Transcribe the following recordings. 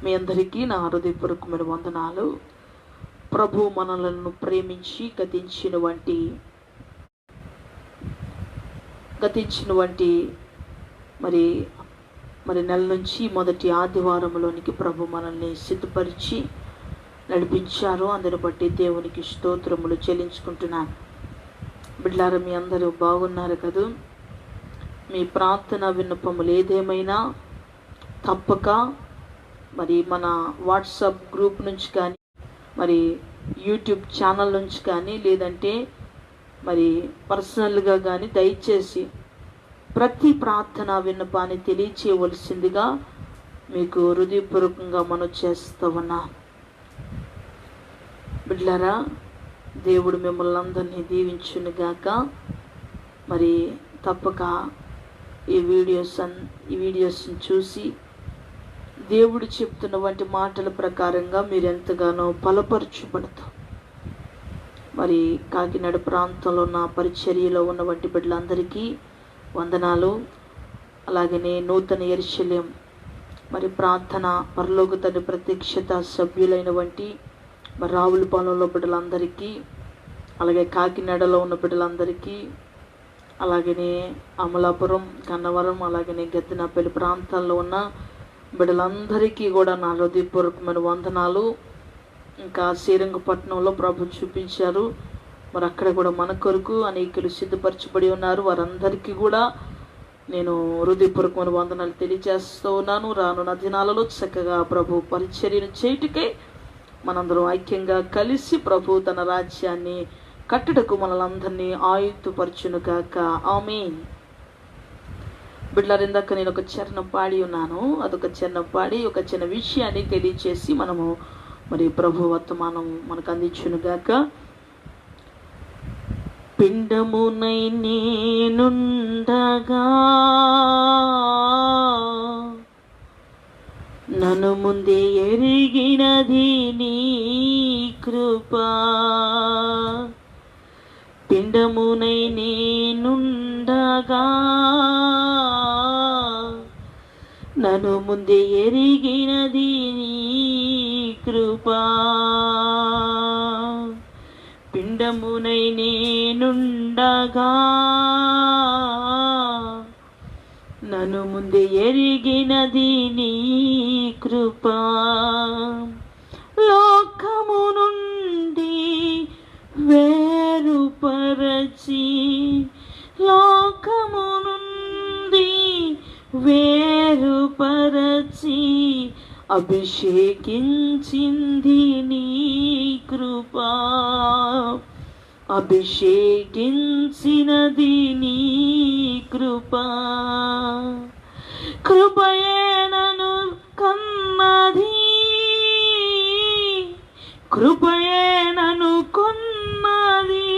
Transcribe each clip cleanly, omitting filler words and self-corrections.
మీ అందరికీ నా హృదయపూర్వకమైన వందనాలు. ప్రభు మనలను ప్రేమించి గతించిన మరి నెల నుంచి మొదటి ఆదివారంలోనికి ప్రభు మనల్ని సిద్ధపరిచి నడిపించారు. అందుని బట్టి దేవునికి స్తోత్రములు చెల్లించుకుంటున్నాను. బిడ్డలారా, మీ అందరూ బాగున్నారు కదా? మీ ప్రార్థన విన్నపములు ఏదేమైనా తప్పక మరి మన వాట్సాప్ గ్రూప్ నుంచి కానీ, మరి యూట్యూబ్ ఛానల్ నుంచి కానీ, లేదంటే మరి పర్సనల్గా కానీ దయచేసి ప్రతి ప్రార్థన విన్నపాన్ని తెలియచేయవలసిందిగా మీకు హృదయపూర్వకంగా మనవి చేస్తూ ఉన్నా. బిడ్డలారా, దేవుడు మిమ్మల్ని అందరినీ దీవించునుగాక. మరి తప్పక ఈ వీడియోస్ని చూసి దేవుడు చెప్తున్న వంటి మాటల ప్రకారంగా మీరు ఎంతగానో బలపరచబడతారు. మరి కాకినాడ ప్రాంతంలో ఉన్న పరిచర్యలో ఉన్న వంటి బిడ్డలందరికీ వందనాలు. అలాగనే నూతన యెరూషలేం మరి ప్రార్థన పరలోక తండ్రి ప్రత్యక్షత సభ్యులైన వంటి మరి రావులపాలెంలో బిడ్డలందరికీ, అలాగే కాకినాడలో ఉన్న బిడ్డలందరికీ, అలాగనే అమలాపురం, కన్నవరం, అలాగనే గద్దెనపల్లి ప్రాంతాల్లో ఉన్న బిడ్డలందరికీ కూడా నా హృదయపూర్వకమైన వందనాలు. ఇంకా శ్రీరంగపట్నంలో ప్రభు చూపించారు. మరి అక్కడ కూడా మన కొరకు అనేకులు సిద్ధపరచబడి ఉన్నారు. వారందరికీ కూడా నేను హృదయపూర్వకమైన వందనాలు తెలియజేస్తూ ఉన్నాను. రానున్న దినాలలో చక్కగా ప్రభు పరిచర్యను చేయుటకై మనందరం ఐక్యంగా కలిసి ప్రభు తన రాజ్యాన్ని కట్టుటకు మనలందరినీ ఆయుధపరచునుగాక. ఆమేన్. బిడ్డలారా, ఇందాక నేను ఒక చరణం పాడి ఉన్నాను. అదొక చరణం పాడి ఒక చిన్న విషయాన్ని తెలియచేసి మనము మరి ప్రభు వర్తమానం మనకు అందించునుగాక. పిండమునై నేనుండగా నన్ను ముందే ఎరిగినది నీ కృపా. పిండమునై నేనుండగా నన్ను ముందే ఎరిగినది నీ కృపా. పిండమునై నేనుండగా నన్ను ముందే ఎరిగినది నీ కృపా. లోకము నుండి వేరుపరచి, లోకము నుండి వేరుపరచి అభిషేకించింది నీ కృపా. అభిషేకించినది నీ కృపా. కృపయే నన్ను కన్నది, కృపయే నన్ను కొన్నది,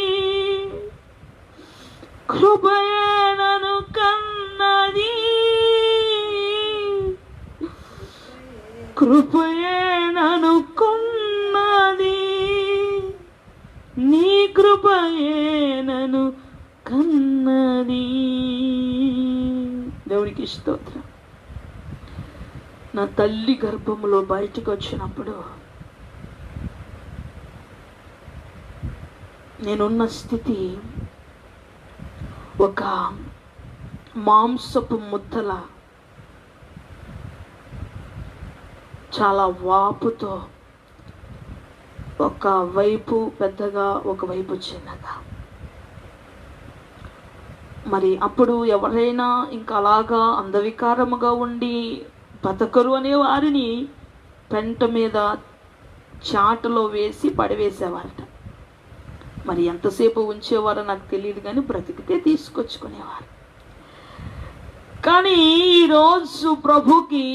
కృపయే నన్ను కన్నది, కృపయే నన్ను కొన్నది, నీ కృపయే నన్ను కన్నది. దేవునికి స్తోత్రం. నా తల్లి గర్భములో బయటకు వచ్చినప్పుడు నేనున్న స్థితి ఒక మాంసపు ముద్దల, చాలా వాపుతో, ఒక వైపు పెద్దగా ఒకవైపు చిన్నగా. మరి అప్పుడు ఎవరైనా ఇంకా అలాగా అందవికారముగా ఉండి బతకరు అనే వారిని పెంట మీద చాటలో వేసి పడివేసేవారట. మరి ఎంతసేపు ఉంచేవారో నాకు తెలియదు, కానీ బ్రతికితే తీసుకొచ్చుకునేవారు. కానీ ఈరోజు ప్రభుకి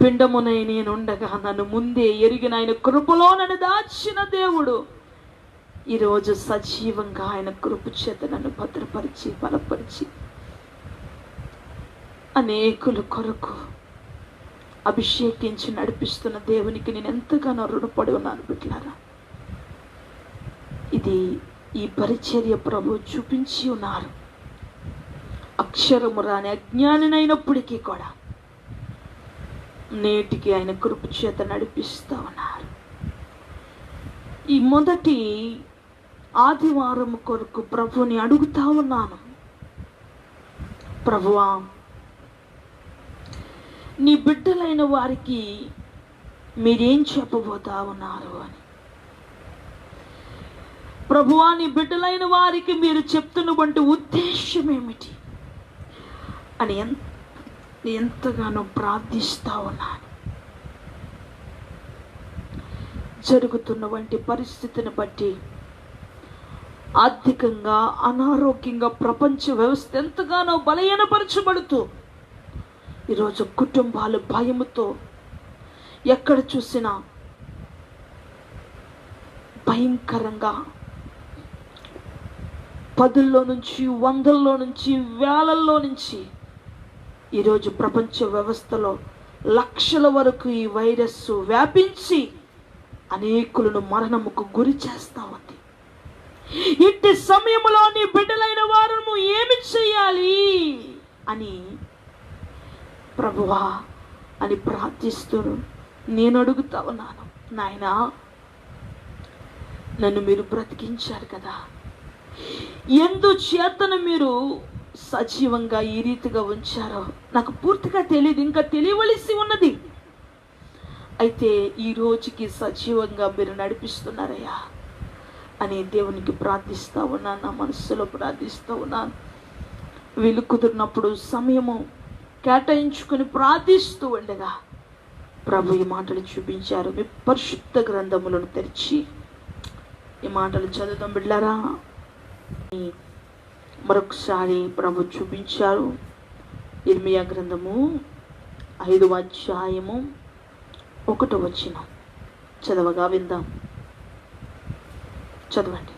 పిండమునై నేనుండగా నన్ను ముందే ఎరిగిన ఆయన కృపలో నన్ను దాచిన దేవుడు ఈరోజు సజీవంగా ఆయన కృప చేత నన్ను భద్రపరిచి బలపరిచి అనేకుల కొరకు అభిషేకించి నడిపిస్తున్న దేవునికి నేను ఎంతగానో రుణపడి ఉన్నాను. బిడ్డలారా, ఈ పరిచర్య ప్రభు చూపించి ఉన్నారు. అక్షరము రాని అజ్ఞానినైనప్పటికీ కూడా నేటికి ఆయన కృప చేత నడిపిస్తూ ఉన్నారు. ఈ మొదటి ఆదివారం కొరకు ప్రభుని అడుగుతా ఉన్నాను, ప్రభువా నీ బిడ్డలైన వారికి మీరేం చెప్పబోతా ఉన్నారు అని. ప్రభువా నీ బిడ్డలైన వారికి మీరు చెప్తున్నటువంటి ఉద్దేశం ఏమిటి అని ఎంతగానో ప్రార్థిస్తా ఉన్నాను. జరుగుతున్నటువంటి పరిస్థితిని బట్టి ఆర్థికంగా, అనారోగ్యంగా ప్రపంచ వ్యవస్థ ఎంతగానో బలహీనపరచబడుతూ ఈరోజు కుటుంబాలు భయముతో ఎక్కడ చూసినా భయంకరంగా 10ల్లో నుంచి 100ల్లో నుంచి వేలల్లో నుంచి ఈరోజు ప్రపంచ వ్యవస్థలో లక్షల వరకు ఈ వైరస్ వ్యాపించి అనేకులను మరణముకు గురి చేస్తా ఉంది. ఇట్టి సమయంలో నీ బిడ్డలైన వారు ఏమి చేయాలి అని ప్రభువా అని ప్రార్థిస్తూ నేను అడుగుతా ఉన్నాను. నాయనా, నన్ను మీరు బ్రతికించారు కదా, ఎందుచేతను మీరు సజీవంగా ఈ రీతిగా ఉంచారో నాకు పూర్తిగా తెలియదు, ఇంకా తెలియవలసి ఉన్నది. అయితే ఈ రోజుకి సజీవంగా మీరు నడిపిస్తున్నారయ్యా అని దేవునికి ప్రార్థిస్తూ ఉన్నాను, నా మనస్సులో ప్రార్థిస్తూ ఉన్నాను. వీలు కుదిరినప్పుడు సమయము కేటాయించుకొని ప్రార్థిస్తూ ఉండగా ప్రభు ఈ మాటలు చూపించారు. మీ పరిశుద్ధ గ్రంథములను తెరిచి ఈ మాటలు చదువుతాం బిడ్డలారా. మరొకసారి ప్రభు చూపించారు. ఇర్మియా గ్రంథము 5వ అధ్యాయము 1వ వచనం చదవగా విందాం. చదవండి.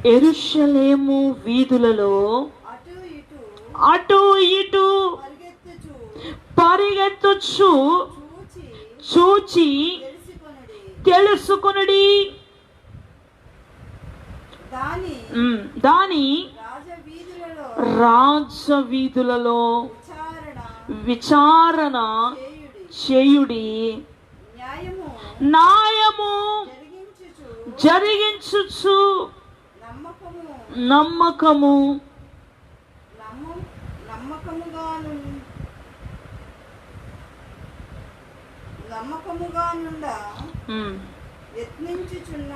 యెరూషలేము వీధులలో అటు ఇటు పరిగెత్తుచు చూచి తెలుసుకొనుడి, దాని రాజవీధులలో విచారణ చేయుడి, న్యాయము జరిగించుచు నమ్మకముగా నుండా యత్నించుచున్న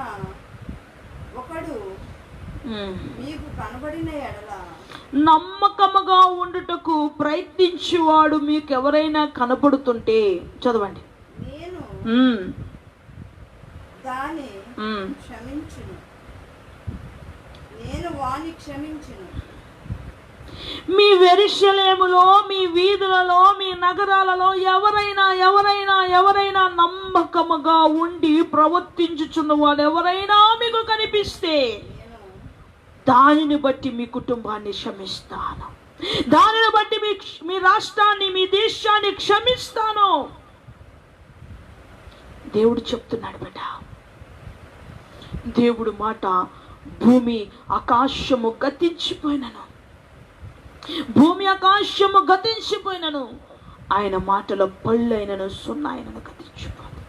ఒకడు మీకు కనబడిన ఎడల, నమ్మకముగా ఉండుటకు ప్రయత్నించేవాడు మీకు ఎవరైనా కనపడుతుంటే చదవండి, నేను దాన్ని క్షమించును, నేను వాణ్ణి క్షమించును. మీ యెరూషలేములో, మీ వీధులలో, మీ నగరాలలో ఎవరైనా నమ్మకముగా ఉండి ప్రవర్తించుచున్న వాడు ఎవరైనా మీకు కనిపిస్తే దానిని బట్టి మీ కుటుంబాన్ని క్షమిస్తాను, దానిని బట్టి మీ రాష్ట్రాన్ని, మీ దేశాన్ని క్షమిస్తాను. దేవుడు చెప్తున్నాడు బిడ్డ. దేవుడు మాట భూమి ఆకాశము గతించిపోయినను, భూమి ఆకాశము గతించిపోయినను, ఆయన మాటలో పళ్ళైనను సున్నాయనను గతించిపోదు.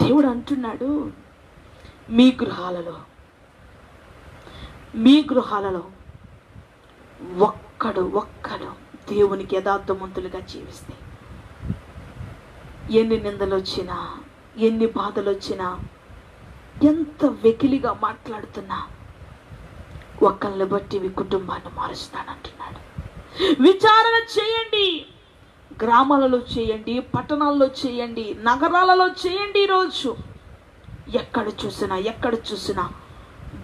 దేవుడు అంటున్నాడు, మీ గృహాలలో ఒక్కడు దేవునికి యథార్థవంతులుగా జీవిస్తే ఎన్ని నిందలు వచ్చినా, ఎన్ని బాధలు వచ్చినా, ఎంత వెకిలిగా మాట్లాడుతున్నా ఒక్కళ్ళని బట్టి మీ కుటుంబాన్ని మారుస్తానంటున్నాడు. విచారణ చేయండి, గ్రామాలలో చేయండి, పట్టణాల్లో చేయండి, నగరాలలో చేయండి. ఈరోజు ఎక్కడ చూసినా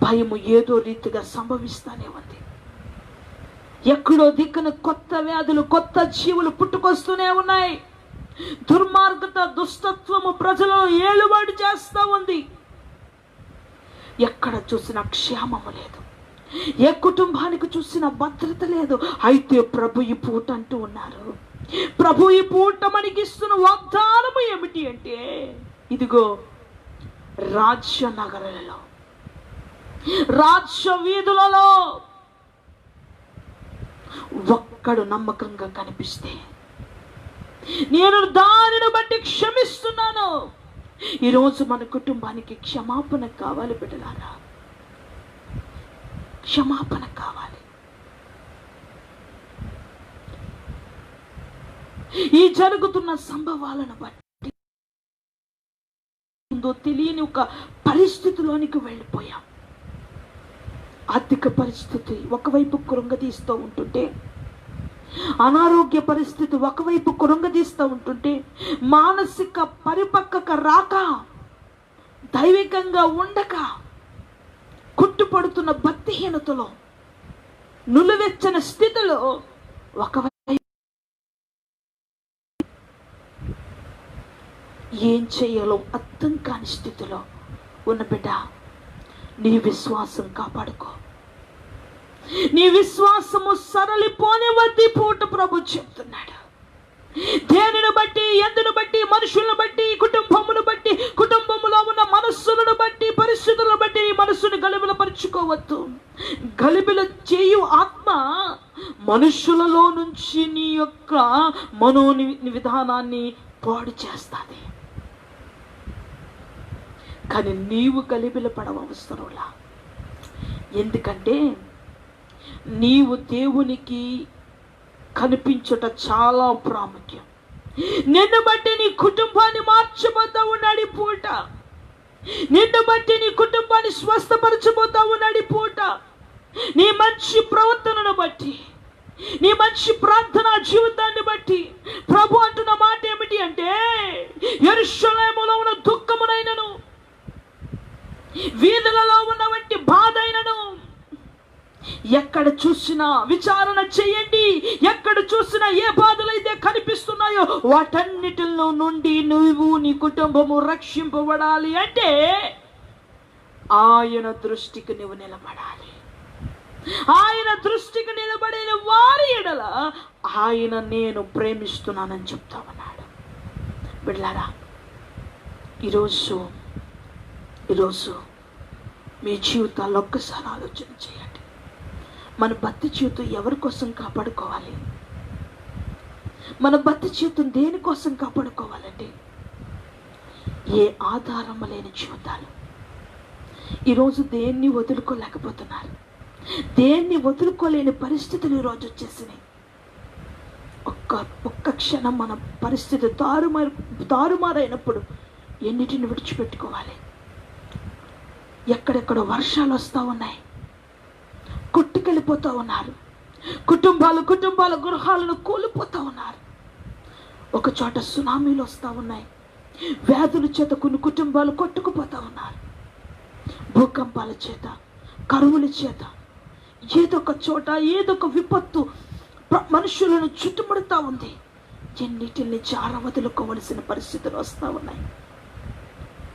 భయము ఏదో రీతిగా సంభవిస్తానే ఉంది. ఎక్కడో దిక్కున కొత్త వ్యాధులు, కొత్త జీవులు పుట్టుకొస్తూనే ఉన్నాయి. దుర్మార్గత, దుష్టత్వము ప్రజలను ఏలుబడి చేస్తూ ఉంది. ఎక్కడ చూసినా క్షేమము లేదు, ఏ కుటుంబానికి చూసినా భద్రత లేదు. అయితే ప్రభు ఈ పూట అంటూ ఉన్నారు, ప్రభు ఈ పూట మనకిస్తున్న వాగ్దానము ఏమిటి అంటే, ఇదిగో రాజ్య నగరాలలో, రాజ్య వీధులలో ఒక్కడు నమ్మకంగా కనిపిస్తే నేను దానిని బట్టి క్షమిస్తున్నాను. ఈరోజు మన కుటుంబానికి క్షమాపణ కావాలి బిడ్డలారా, క్షమాపణ కావాలి. ఈ జరుగుతున్న సంభవాలను బట్టి తెలియని ఒక పరిస్థితిలోనికి వెళ్ళిపోయాం. ఆర్థిక పరిస్థితి ఒకవైపు కృంగదీస్తూ ఉంటుంటే, అనారోగ్య పరిస్థితి ఒకవైపు కృంగదీస్తూ ఉంటుంటే, మానసిక పరిపక్వత రాక, దైవికంగా ఉండక, కుట్టుపడుతున్న భక్తిహీనతలో, నులువెచ్చని స్థితిలో ఒకవైపు ఏం చేయాలో అర్థం కాని స్థితిలో ఉన్న బిడ్డ, నీ విశ్వాసం కాపాడుకో. నీ విశ్వాసము సరళిపోనివద్ది పూట ప్రభు చెప్తున్నాడు. దేనిని బట్టి, ఎందును బట్టి, మనుషులను బట్టి, కుటుంబమును బట్టి, కుటుంబములో ఉన్న మనస్సులను బట్టి, పరిస్థితులను బట్టి మనస్సును గలిబిలపరుచుకోవద్దు. గలిబిల చేయు ఆత్మ మనుషులలో నుంచి నీ యొక్క మనో విధానాన్ని పాడు చేస్తుంది. కానీ నీవు గలిబిల పడవసరంలా. ఎందుకంటే నీవు దేవునికి కనిపించుట చాలా ప్రాముఖ్యం. నిన్ను బట్టి నీ కుటుంబాన్ని మార్చబోతా ఉన్నాడు పూట. నిన్ను బట్టి నీ కుటుంబాన్ని స్వస్థపరచబోతా ఉన్నాడు పూట. నీ మంచి ప్రవర్తనను బట్టి, నీ మంచి ప్రార్థనా జీవితాన్ని బట్టి ప్రభు అంటున్న మాట ఏమిటి అంటే, యెరూషలేములో ఉన్న దుఃఖమునైనను, వీధులలో ఉన్నవంటి బాధ అయినను, ఎక్కడ చూసినా విచారణ చేయండి. ఎక్కడ చూసినా ఏ బాధలైతే కనిపిస్తున్నాయో వాటన్నిటిలో నుండి నువ్వు నీ కుటుంబము రక్షింపబడాలి అంటే ఆయన దృష్టికి నువ్వు నిలబడాలి. ఆయన దృష్టికి నిలబడిన వారి ఎడల ఆయన నేను ప్రేమిస్తున్నానని చెప్తా ఉన్నాడు. బిడ్డలారా, ఈరోజు మీ జీవితాల్లో ఒక్కసారి ఆలోచన చేయండి. మన భక్తి జీవితం ఎవరి కోసం కాపాడుకోవాలి? మన భక్తి జీవితం దేనికోసం కాపాడుకోవాలండి? ఏ ఆధారం లేని జీవితాలు ఈరోజు దేన్ని వదులుకోలేకపోతున్నారు. దేన్ని వదులుకోలేని పరిస్థితులు ఈరోజు వచ్చేసినాయి. ఒక్క క్షణం మన పరిస్థితి తారుమారైనప్పుడు ఎన్నిటిని విడిచిపెట్టుకోవాలి? ఎక్కడెక్కడో వర్షాలు వస్తూ ఉన్నాయి, కొట్టుకెళ్ళిపోతూ ఉన్నారు. కుటుంబాలు గృహాలను కూలిపోతూ ఉన్నారు. ఒక చోట సునామీలు వస్తూ ఉన్నాయి. వ్యాధుల చేత కొన్ని కుటుంబాలు కొట్టుకుపోతూ ఉన్నారు. భూకంపాల చేత, కరువుల చేత, ఏదో ఒక చోట ఏదో ఒక విపత్తు మనుషులను చుట్టుముడుతూ ఉంది. ఎన్నిటిని జార వదులుకోవలసిన పరిస్థితులు వస్తూ ఉన్నాయి.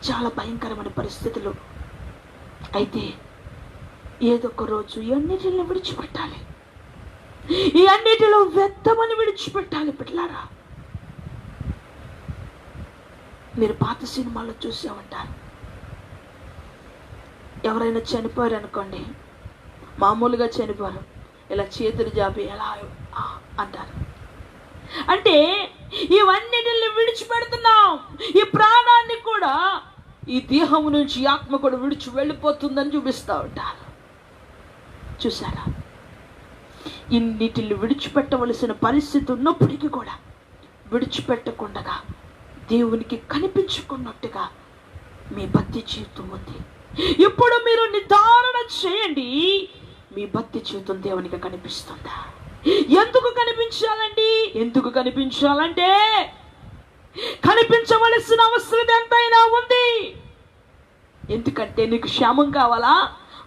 చాలా భయంకరమైన పరిస్థితులు. అయితే ఏదో ఒక రోజు ఈ అన్నిటిని విడిచిపెట్టాలి. ఈ అన్నిటిలో వ్యర్థమని విడిచిపెట్టాలి. బిడ్డలారా, మీరు పాత సినిమాల్లో చూసే ఉంటారు. ఎవరైనా చనిపోయారు అనుకోండి, మామూలుగా చనిపోరు, ఇలా చేతులు జాపి ఎలా అంటారు. అంటే ఇవన్నిటిని విడిచిపెడుతున్నాం. ఈ ప్రాణాన్ని కూడా, ఈ దేహం నుంచి ఆత్మ కూడా విడిచి వెళ్ళిపోతుందని చూపిస్తూ ఉంటారు. చూసారా? ఇన్నిటిని విడిచిపెట్టవలసిన పరిస్థితి ఉన్నప్పటికీ కూడా విడిచిపెట్టకుండా దేవునికి కనిపించుకున్నట్టుగా మీ భక్తి జీవితం ఉంది. ఇప్పుడు మీరు నిర్ధారణ చేయండి, మీ భక్తి జీవితం దేవునికి కనిపిస్తుందా? ఎందుకు కనిపించాలండి? ఎందుకు కనిపించాలంటే కనిపించవలసిన అవసరం ఎంతైనా ఉంది. ఎందుకంటే నీకు క్షేమం కావాలా,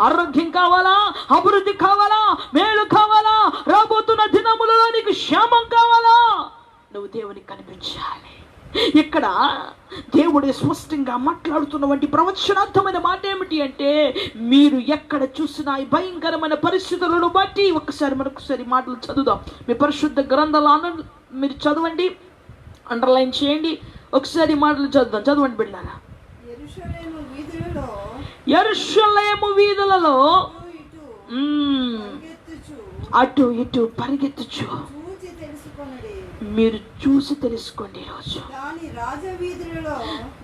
ఆరోగ్యం కావాలా, అభివృద్ధి కావాలా, మేలు కావాలా, రాబోతున్న దినములలో నీకు క్షేమం కావాలా, నువ్వు దేవునికి కనిపించాలి. ఇక్కడ దేవుడే స్పష్టంగా మాట్లాడుతున్నటువంటి ప్రవచనార్థమైన మాట ఏమిటి అంటే, మీరు ఎక్కడ చూసినా ఈ భయంకరమైన పరిస్థితులను బట్టి మరొకసారి మాటలు చదువుదాం. మీ పరిశుద్ధ గ్రంథాలను మీరు చదవండి, అండర్లైన్ చేయండి. ఒకసారి మాటలు చదవండి బిడ్డలారా. యెరూషలేము వీధులలో అటు ఇటు పరిగెత్తుచు చూచి తెలుసుకొనుడి. మీరు చూసి తెలుసుకోండి. ఈరోజు దాని రాజవీధులలో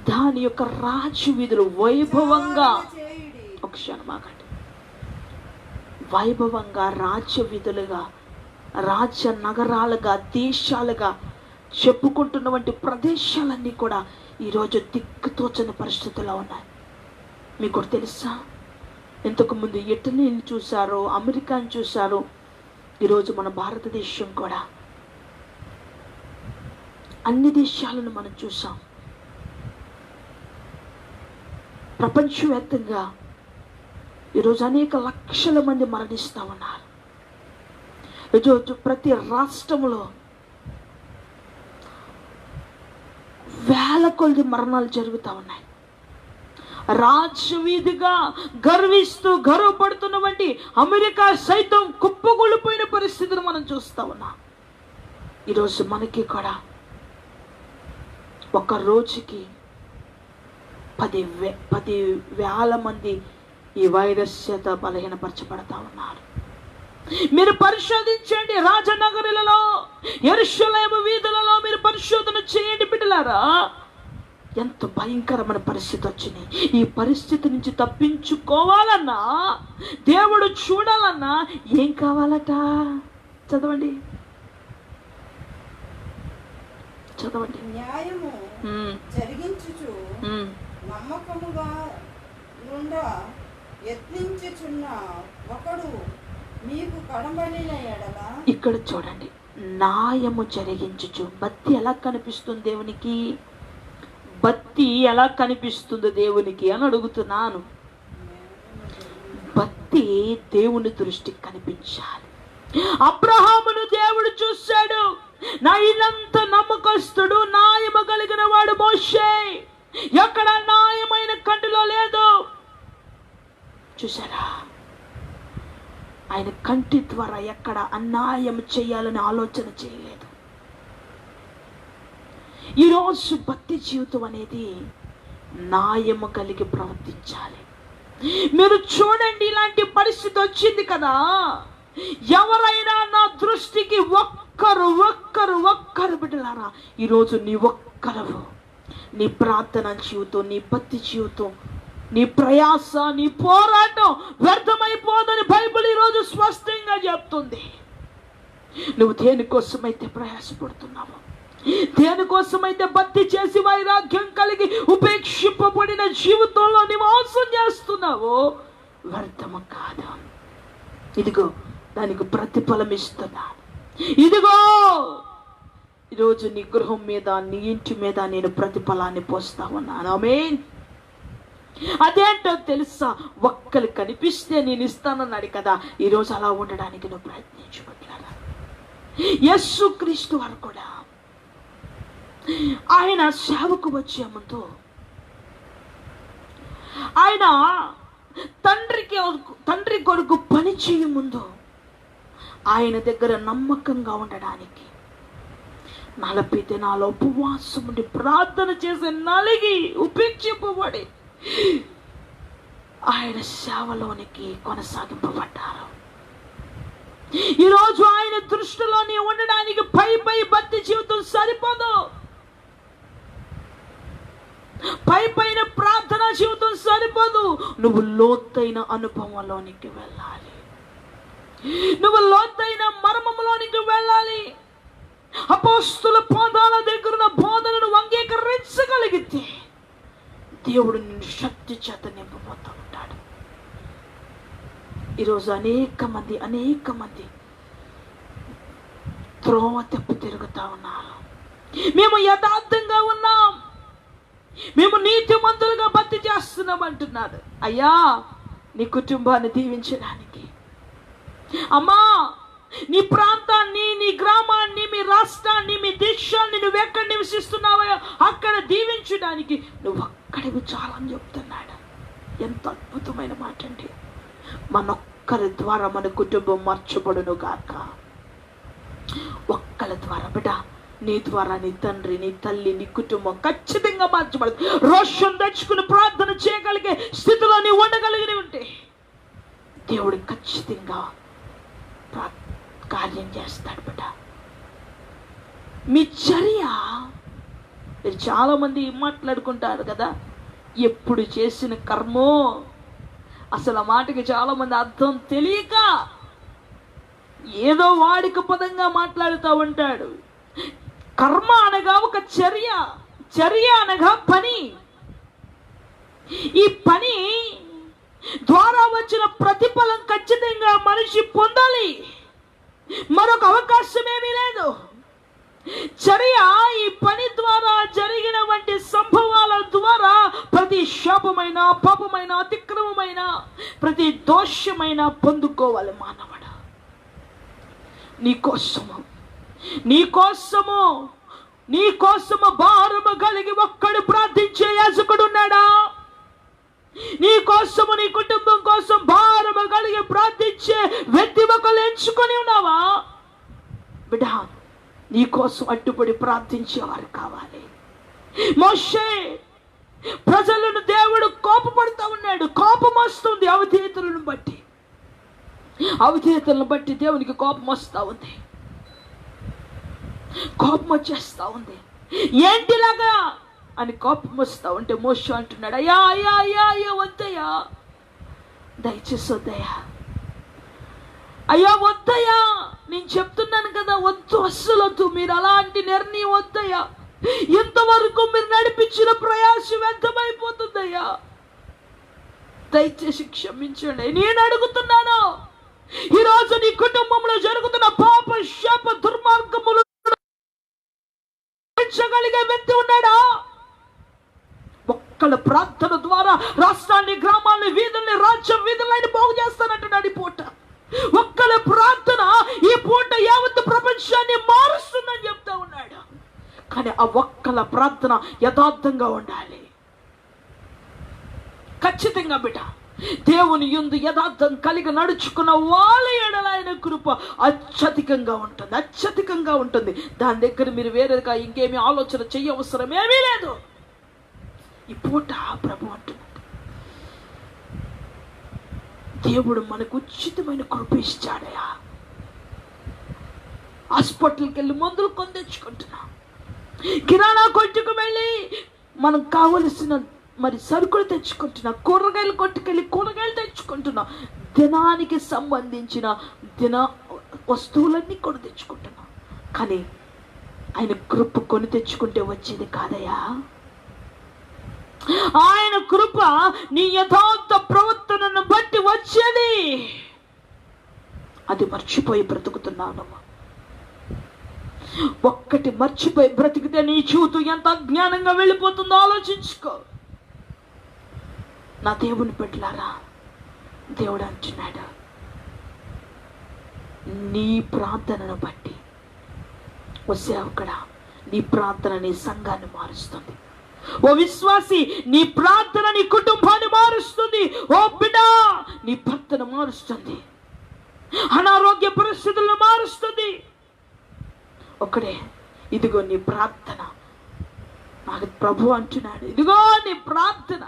దాని యొక్క రాజు వీధులు వైభవంగా, చేయుడి. ఒక క్షణం ఆగండి, వైభవంగా రాజ్య వీధులుగా, రాజ్య నగరాలుగా, దేశాలుగా చెప్పుకుంటున్నటువంటి ప్రదేశాలన్నీ కూడా ఈరోజు దిక్కుతోచని పరిస్థితుల్లో ఉన్నాయి. మీకు తెలుసా, ఇంతకుముందు ఇటలీని చూశారు, అమెరికాని చూశారు, ఈరోజు మన భారతదేశం కూడా, అన్ని దేశాలను మనం చూసాం. ప్రపంచవ్యాప్తంగా ఈరోజు అనేక లక్షల మంది మరణిస్తూ ఉన్నారు. ఈరోజు ప్రతి రాష్ట్రంలో వేల కొద్ది మరణాలు జరుగుతూ ఉన్నాయి. రాజ్యవీధిగా గర్విస్తూ గర్వపడుతున్నటువంటి అమెరికా సైతం కుప్పగొలిపోయిన పరిస్థితిని మనం చూస్తూ ఉన్నాం. ఈరోజు మనకి కూడా ఒక రోజుకి 10,000 మంది ఈ వైరస్ చేత బలహీనపరచబడతా ఉన్నారు. మీరు పరిశోధించండి, రాజనగరులలో, యెరూషలేము వీధులలో మీరు పరిశోధన చేయండి బిడ్డలారా. ఎంత భయంకరమైన పరిస్థితి వచ్చింది. ఈ పరిస్థితి నుంచి తప్పించుకోవాలన్నా, దేవుడు చూడాలన్నా ఏం కావాలట? చదవండి చదవండి. న్యాయము జరిగించుచు నమ్మకముగా నుండా యత్నించుచున్న ఒకడు మీకు కనబడిన ఎడల. ఇక్కడ చూడండి, న్యాయము జరిగించుచు. భక్తి ఎలా కనిపిస్తుంది దేవునికి? భక్తి ఎలా కనిపిస్తుంది దేవునికి అని అడుగుతున్నాను. భక్తి దేవుని దృష్టికి కనిపించాలి. అబ్రహామును దేవుడు చూశాడు, నా ఇల్లంతా నమ్మకస్తుడు, న్యాయము కలిగిన వాడు మోషే, ఎక్కడ న్యాయమైన కంటిలో లేదు. చూసారా, ఆయన కంటి ద్వారా ఎక్కడ అన్యాయం చేయాలని ఆలోచన చేయలేదు. ఈరోజు భక్తి జీవితం అనేది న్యాయము కలిగి ప్రవర్తించాలి. మీరు చూడండి, ఇలాంటి పరిస్థితి వచ్చింది కదా, ఎవరైనా నా దృష్టికి ఒక్కరు బిడ్డలారా, ఈరోజు నీ ఒక్కరు, నీ ప్రార్థన జీవితం, నీ భక్తి జీవితం, నీ ప్రయాస, నీ పోరాటం వ్యర్థమైపోదని బైబిల్ ఈరోజు స్పష్టంగా చెప్తుంది. నువ్వు దేనికోసమైతే ప్రయాసపడుతున్నావు, దేనికోసమైతే భక్తి చేసి వైరాగ్యం కలిగి ఉపేక్షింపబడిన జీవితంలో నివాసం చేస్తున్నావో వ్యర్థము కాదు. ఇదిగో దానికి ప్రతిఫలం ఇస్తున్నాను. ఇదిగో ఈరోజు నీ గృహం మీద, నీ ఇంటి మీద నేను ప్రతిఫలాన్ని పోస్తా ఉన్నాను. ఆమేన్. అదేంటో తెలుసా, ఒక్కరు కనిపిస్తే నేను ఇస్తానన్నాడు కదా. ఈరోజు అలా ఉండడానికి నువ్వు ప్రయత్నించబట్టారా? యేసుక్రీస్తు వారు కూడా ఆయన సేవకు వచ్చే ముందు ఆయన తండ్రి కొరకు పని చేయ ముందు ఆయన దగ్గర నమ్మకంగా ఉండడానికి 40 దినాలు ఉపవాసం ఉండి ప్రార్థన చేసి నలిగి ఉపేక్షింపబడి ఆయన సేవలోనికి కొనసాగింపబడ్డారు. ఈరోజు ఆయన దృష్టిలోని ఉండడానికి పై భక్తి జీవితం సరిపోదు, పైన ప్రార్థన జీవితం సరిపోదు. నువ్వు లోతైన అనుభవంలోనికి వెళ్ళాలి, నువ్వు లోతైన మర్మంలోనికి వెళ్ళాలి. అపోస్తుల పాదాల దగ్గర బోధనను అంగీకరించగలిగితే దేవుడు నిన్ను శక్తి చేత నింపబోతూ ఉంటాడు. ఈరోజు అనేక మంది త్రోవ తప్పి తిరుగుతూ ఉన్నారు. మేము యథార్థంగా ఉన్నాం, మేము నీతిమంతులుగా భక్తి చేస్తున్నాం అంటున్నారు. అయ్యా, నీ కుటుంబాన్ని దీవించడానికి, అమ్మా నీ ప్రాంతాన్ని, నీ గ్రామాన్ని, మీ రాష్ట్రాన్ని, మీ దేశాన్ని నువ్వు ఎక్కడ నివసిస్తున్నావో అక్కడ దీవించడానికి నువ్వు అక్కడికి చాలని చెప్తున్నాడు. ఎంత అద్భుతమైన మాట అండి. మనొక్కరి ద్వారా మన కుటుంబం మార్చబడును గాక. ఒక్కరి ద్వారా బిడ్డ, నీ ద్వారా నీ తండ్రి, నీ తల్లి, నీ కుటుంబం ఖచ్చితంగా మార్చబడదు. రోషం తెచ్చుకుని ప్రార్థన చేయగలిగే స్థితిలో నీ ఉండగలిగి ఉంటే దేవుడు ఖచ్చితంగా కార్యం చేస్తాడు బిడ్డ. మీ చర్య, మీరు చాలామంది మాట్లాడుకుంటారు కదా, ఎప్పుడు చేసిన కర్మో. అసలు ఆ మాటకి చాలామంది అర్థం తెలియక ఏదో వాడిక పదంగా మాట్లాడుతూ ఉంటాడు. కర్మ అనగా ఒక చర్య, చర్య అనగా పని. ఈ పని ద్వారా వచ్చిన ప్రతిఫలం ఖచ్చితంగా మనిషి పొందాలి, మరొక అవకాశం ఏమీ లేదు. చర్య, ఈ పని ద్వారా జరిగిన వంటి సంభవాల ద్వారా ప్రతి శాపమైన, పాపమైన, అతిక్రమమైన, ప్రతి దోషమైన పొందుకోవాలి మానవుడు. నీకోసము భారము కలిగి ఒక్కడు ప్రార్థించే యాజకుడు ఉన్నాడా? నీకోసము, నీ కుటుంబం కోసం భారము కలిగి ప్రార్థించే వ్యక్తి ఒకరు ఎంచుకొని ఉన్నావా? బిడ్డ, నీకోసం అడ్డుపడి ప్రార్థించేవారు కావాలి. మోషే ప్రజలను దేవుడు కోపపడుతూ ఉన్నాడు. కోపం వస్తుంది అవిధేయతలను బట్టి దేవునికి కోపం వస్తూ ఉంది, కోపం వచ్చేస్తూ ఉంది. ఏంటిలాగా అని కోపం వస్తూ ఉంటే మోషే అంటున్నాడు, అయ్యా అయ్యా అయ్యా అయ్యా వద్దయ్యా, దయచేసి వద్దయ్యా, అయ్యా వద్దయ్యా, నేను చెప్తున్నాను కదా, వద్దు, అస్సలు వద్దు, మీరు అలాంటి నిర్ణయం వద్దయ్యా, ఇంతవరకు మీరు నడిపించిన ప్రయాసం వ్యర్థమైపోతుందయ్యా, దయచేసి క్షమించండి. నేను అడుగుతున్నాను, ఈరోజు నీ కుటుంబంలో జరుగుతున్న పాప, శాప, దుర్మార్గములు పెంచగలిగే వ్యక్తి ఉన్నాడా? ఒక్కళ్ళ ప్రార్థన ద్వారా రాష్ట్రాన్ని, గ్రామాన్ని, వీధుల్ని, రాజ్యం, వీధులని బాగు చేస్తానంటున్నాడు ఈ పూట. ఒక్కళ్ళ ప్రార్థన ఈ పూట యావత్ ప్రపంచాన్ని మారుస్తుందని చెప్తా ఉన్నాడు. కానీ ఆ ఒక్కళ్ళ ప్రార్థన యథార్థంగా ఉండాలి. ఖచ్చితంగా బిడ్డ, దేవుని యందు యథార్థం కలిగి నడుచుకున్న వాళ్ళ ఎడల ఆయన కృప అత్యధికంగా ఉంటుంది. దాని దగ్గర మీరు వేరేగా ఇంకేమీ ఆలోచన చేయవసరం ఏమీ లేదు. ఈ పూట ప్రభు అంటున్నాడు, దేవుడు మనకు ఉచితమైన కృప ఇచ్చాడయా. హాస్పిటల్కి వెళ్ళి మందులు కొని తెచ్చుకుంటున్నాం, కిరాణా కొట్టుకు వెళ్ళి మనం కావలసిన సరుకులు తెచ్చుకుంటున్నాం, కూరగాయలు కొట్టుకెళ్ళి కూరగాయలు తెచ్చుకుంటున్నాం, దినానికి సంబంధించిన వస్తువులన్నీ కొని తెచ్చుకుంటున్నాం. కానీ ఆయన కృప కొని తెచ్చుకుంటే వచ్చేది కాదయా. ఆయన కృప నీ యథార్థ ప్రవర్తనను బట్టి వచ్చేది. అది మర్చిపోయి బ్రతుకుతున్నాను. ఒక్కటి మర్చిపోయి బ్రతికితే నీ జీవితం ఎంత అజ్ఞానంగా వెళ్ళిపోతుందో ఆలోచించుకో. నా దేవుని బిడ్డలారా, దేవుడు అంటున్నాడు, నీ ప్రార్థనను బట్టి వచ్చావుకడా, నీ ప్రార్థన నీ సంఘాన్ని మారుస్తుంది. ఓ విశ్వాసి, నీ ప్రార్థన నీ కుటుంబాన్ని మారుస్తుంది. ఓ బిడ్డ, నీ భర్తను మారుస్తుంది, అనారోగ్య పరిస్థితులను మారుస్తుంది. ఒకడే, ఇదిగో నీ ప్రార్థన. నాకు ప్రభు అంటున్నాడు, ఇదిగో నీ ప్రార్థన.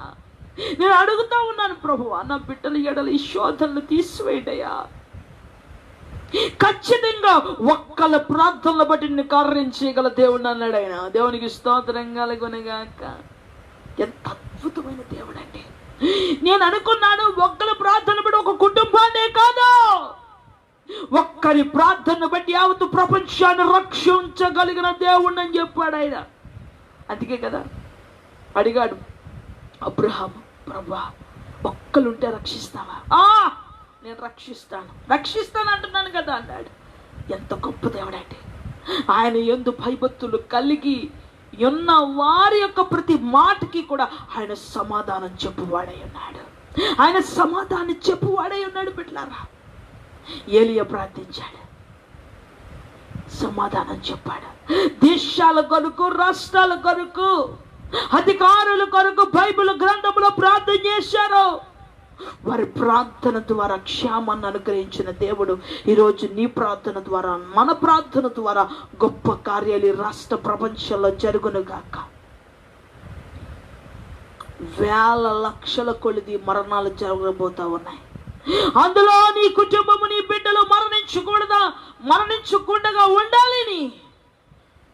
నేను అడుగుతా ఉన్నాను, ప్రభువా, నా బిడ్డల ఎడల ఈ శోధనలు తీసివేయడయ్యా. ఖచ్చితంగా ఒక్కళ్ళ ప్రార్థనలు బట్టి నిన్ను కార్యం చేయగల దేవుడు అన్నాడు ఆయన. దేవునికి స్తోత్రం కలుగునుగాక. ఎంత అద్భుతమైన దేవుడు అండి. నేను అనుకున్నాను, ఒక్కళ్ళ ప్రార్థన బట్టి ఒక కుటుంబాన్నే కాదు, ఒక్కరి ప్రార్థన బట్టి యావత్ ప్రపంచాన్ని రక్షించగలిగిన దేవుడు అని చెప్పాడు ఆయన. అందుకే కదా అడిగాడు అబ్రహాము, ప్రభువా, ఒక్కలుంటే రక్షిస్తావా? నేను రక్షిస్తాను అంటున్నాను కదా అన్నాడు. ఎంత గొప్ప దేవుడండి. ఆయన యందు భయభక్తులు కలిగి ఉన్న వారి యొక్క ప్రతి మాటకి కూడా ఆయన సమాధానం చెప్పువాడై ఉన్నాడు. బిడ్డలారా, ఏలియా ప్రార్థించాడు, సమాధానం చెప్పాడు. దేశాల కొరకు, రాష్ట్రాల కొరకు, అధికారుల కొరకు బైబిల్ గ్రంథంలో ప్రార్థన చేశారు. వారి ప్రార్థన ద్వారా క్షేమాన్ని అనుగ్రహించిన దేవుడు ఈరోజు నీ ప్రార్థన ద్వారా, మన ప్రార్థన ద్వారా గొప్ప కార్యాలు రాష్ట్ర ప్రపంచంలో జరుగునుగాక. వేల లక్షల కొలిది మరణాలు జరగబోతా ఉన్నాయి. అందులో నీ కుటుంబము, నీ బిడ్డలు మరణించకుండా ఉండాలని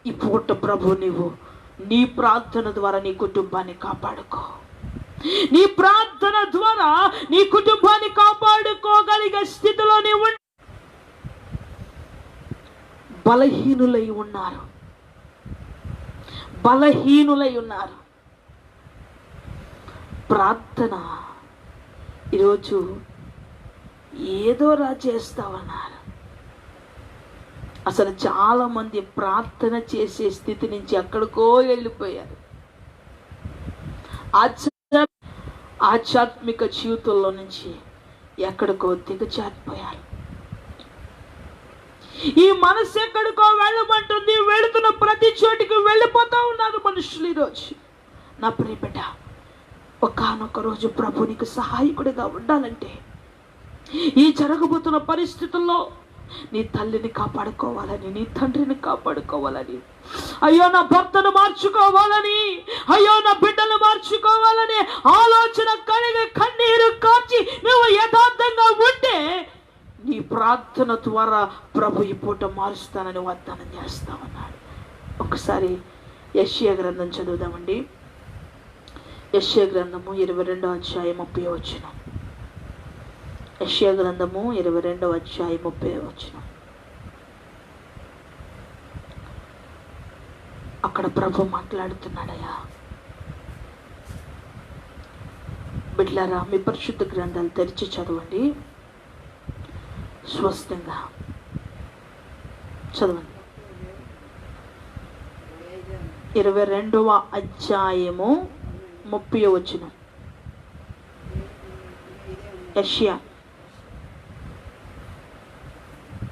ఈ పూట ప్రభు నీవు నీ ప్రార్థన ద్వారా నీ కుటుంబాన్ని కాపాడుకో. నీ ప్రార్థన ద్వారా నీ కుటుంబాన్ని కాపాడుకోగలిగే స్థితిలో నీవు. బలహీనులై ఉన్నారు. ప్రార్థన ఈరోజు ఏదోరా చేస్తావన్నారు. అసలు చాలా మంది ప్రార్థన చేసే స్థితి నుంచి ఎక్కడికో వెళ్ళిపోయారు. ఆధ్యాత్మిక జీవితంలో నుంచి ఎక్కడికో దిగజారిపోయారు. ఈ మనసు ఎక్కడికో వెళ్ళమంటుంది. వెళుతున్న ప్రతి చోటికి వెళ్ళిపోతా ఉన్నారు మనుషులు. ఈరోజు నా ప్రియ బిడ్డ, ఒకానొక రోజు ప్రభు నీకు సహాయకుడిగా ఉండాలంటే ఈ జరగబోతున్న పరిస్థితుల్లో నీ తల్లిని కాపాడుకోవాలని, నీ తండ్రిని కాపాడుకోవాలని, అయ్యో నా భర్తను మార్చుకోవాలని, అయ్యో నా బిడ్డను మార్చుకోవాలని ఆలోచన కలిగి కన్నీరు కార్చి నువ్వు యథార్థంగా ఉంటే నీ ప్రార్థన ద్వారా ప్రభు ఈ పూట మారుస్తానని వాగ్దానం చేస్తామన్నాడు. ఒకసారి యెషయా గ్రంథం చదువుదామండి. యెషయా గ్రంథము 22వ అధ్యాయం 30వ వచనం. యెషయా గ్రంథము 22వ అధ్యాయం 30వ వచనం. అక్కడ ప్రభు మాట్లాడుతున్నాడయ్యా. బిడ్డలారా, మీ పరిశుద్ధ గ్రంథాలు తెరిచి చదవండి. స్పష్టంగా చదవండి. 22వ అధ్యాయము 30వ వచనం. యెషయా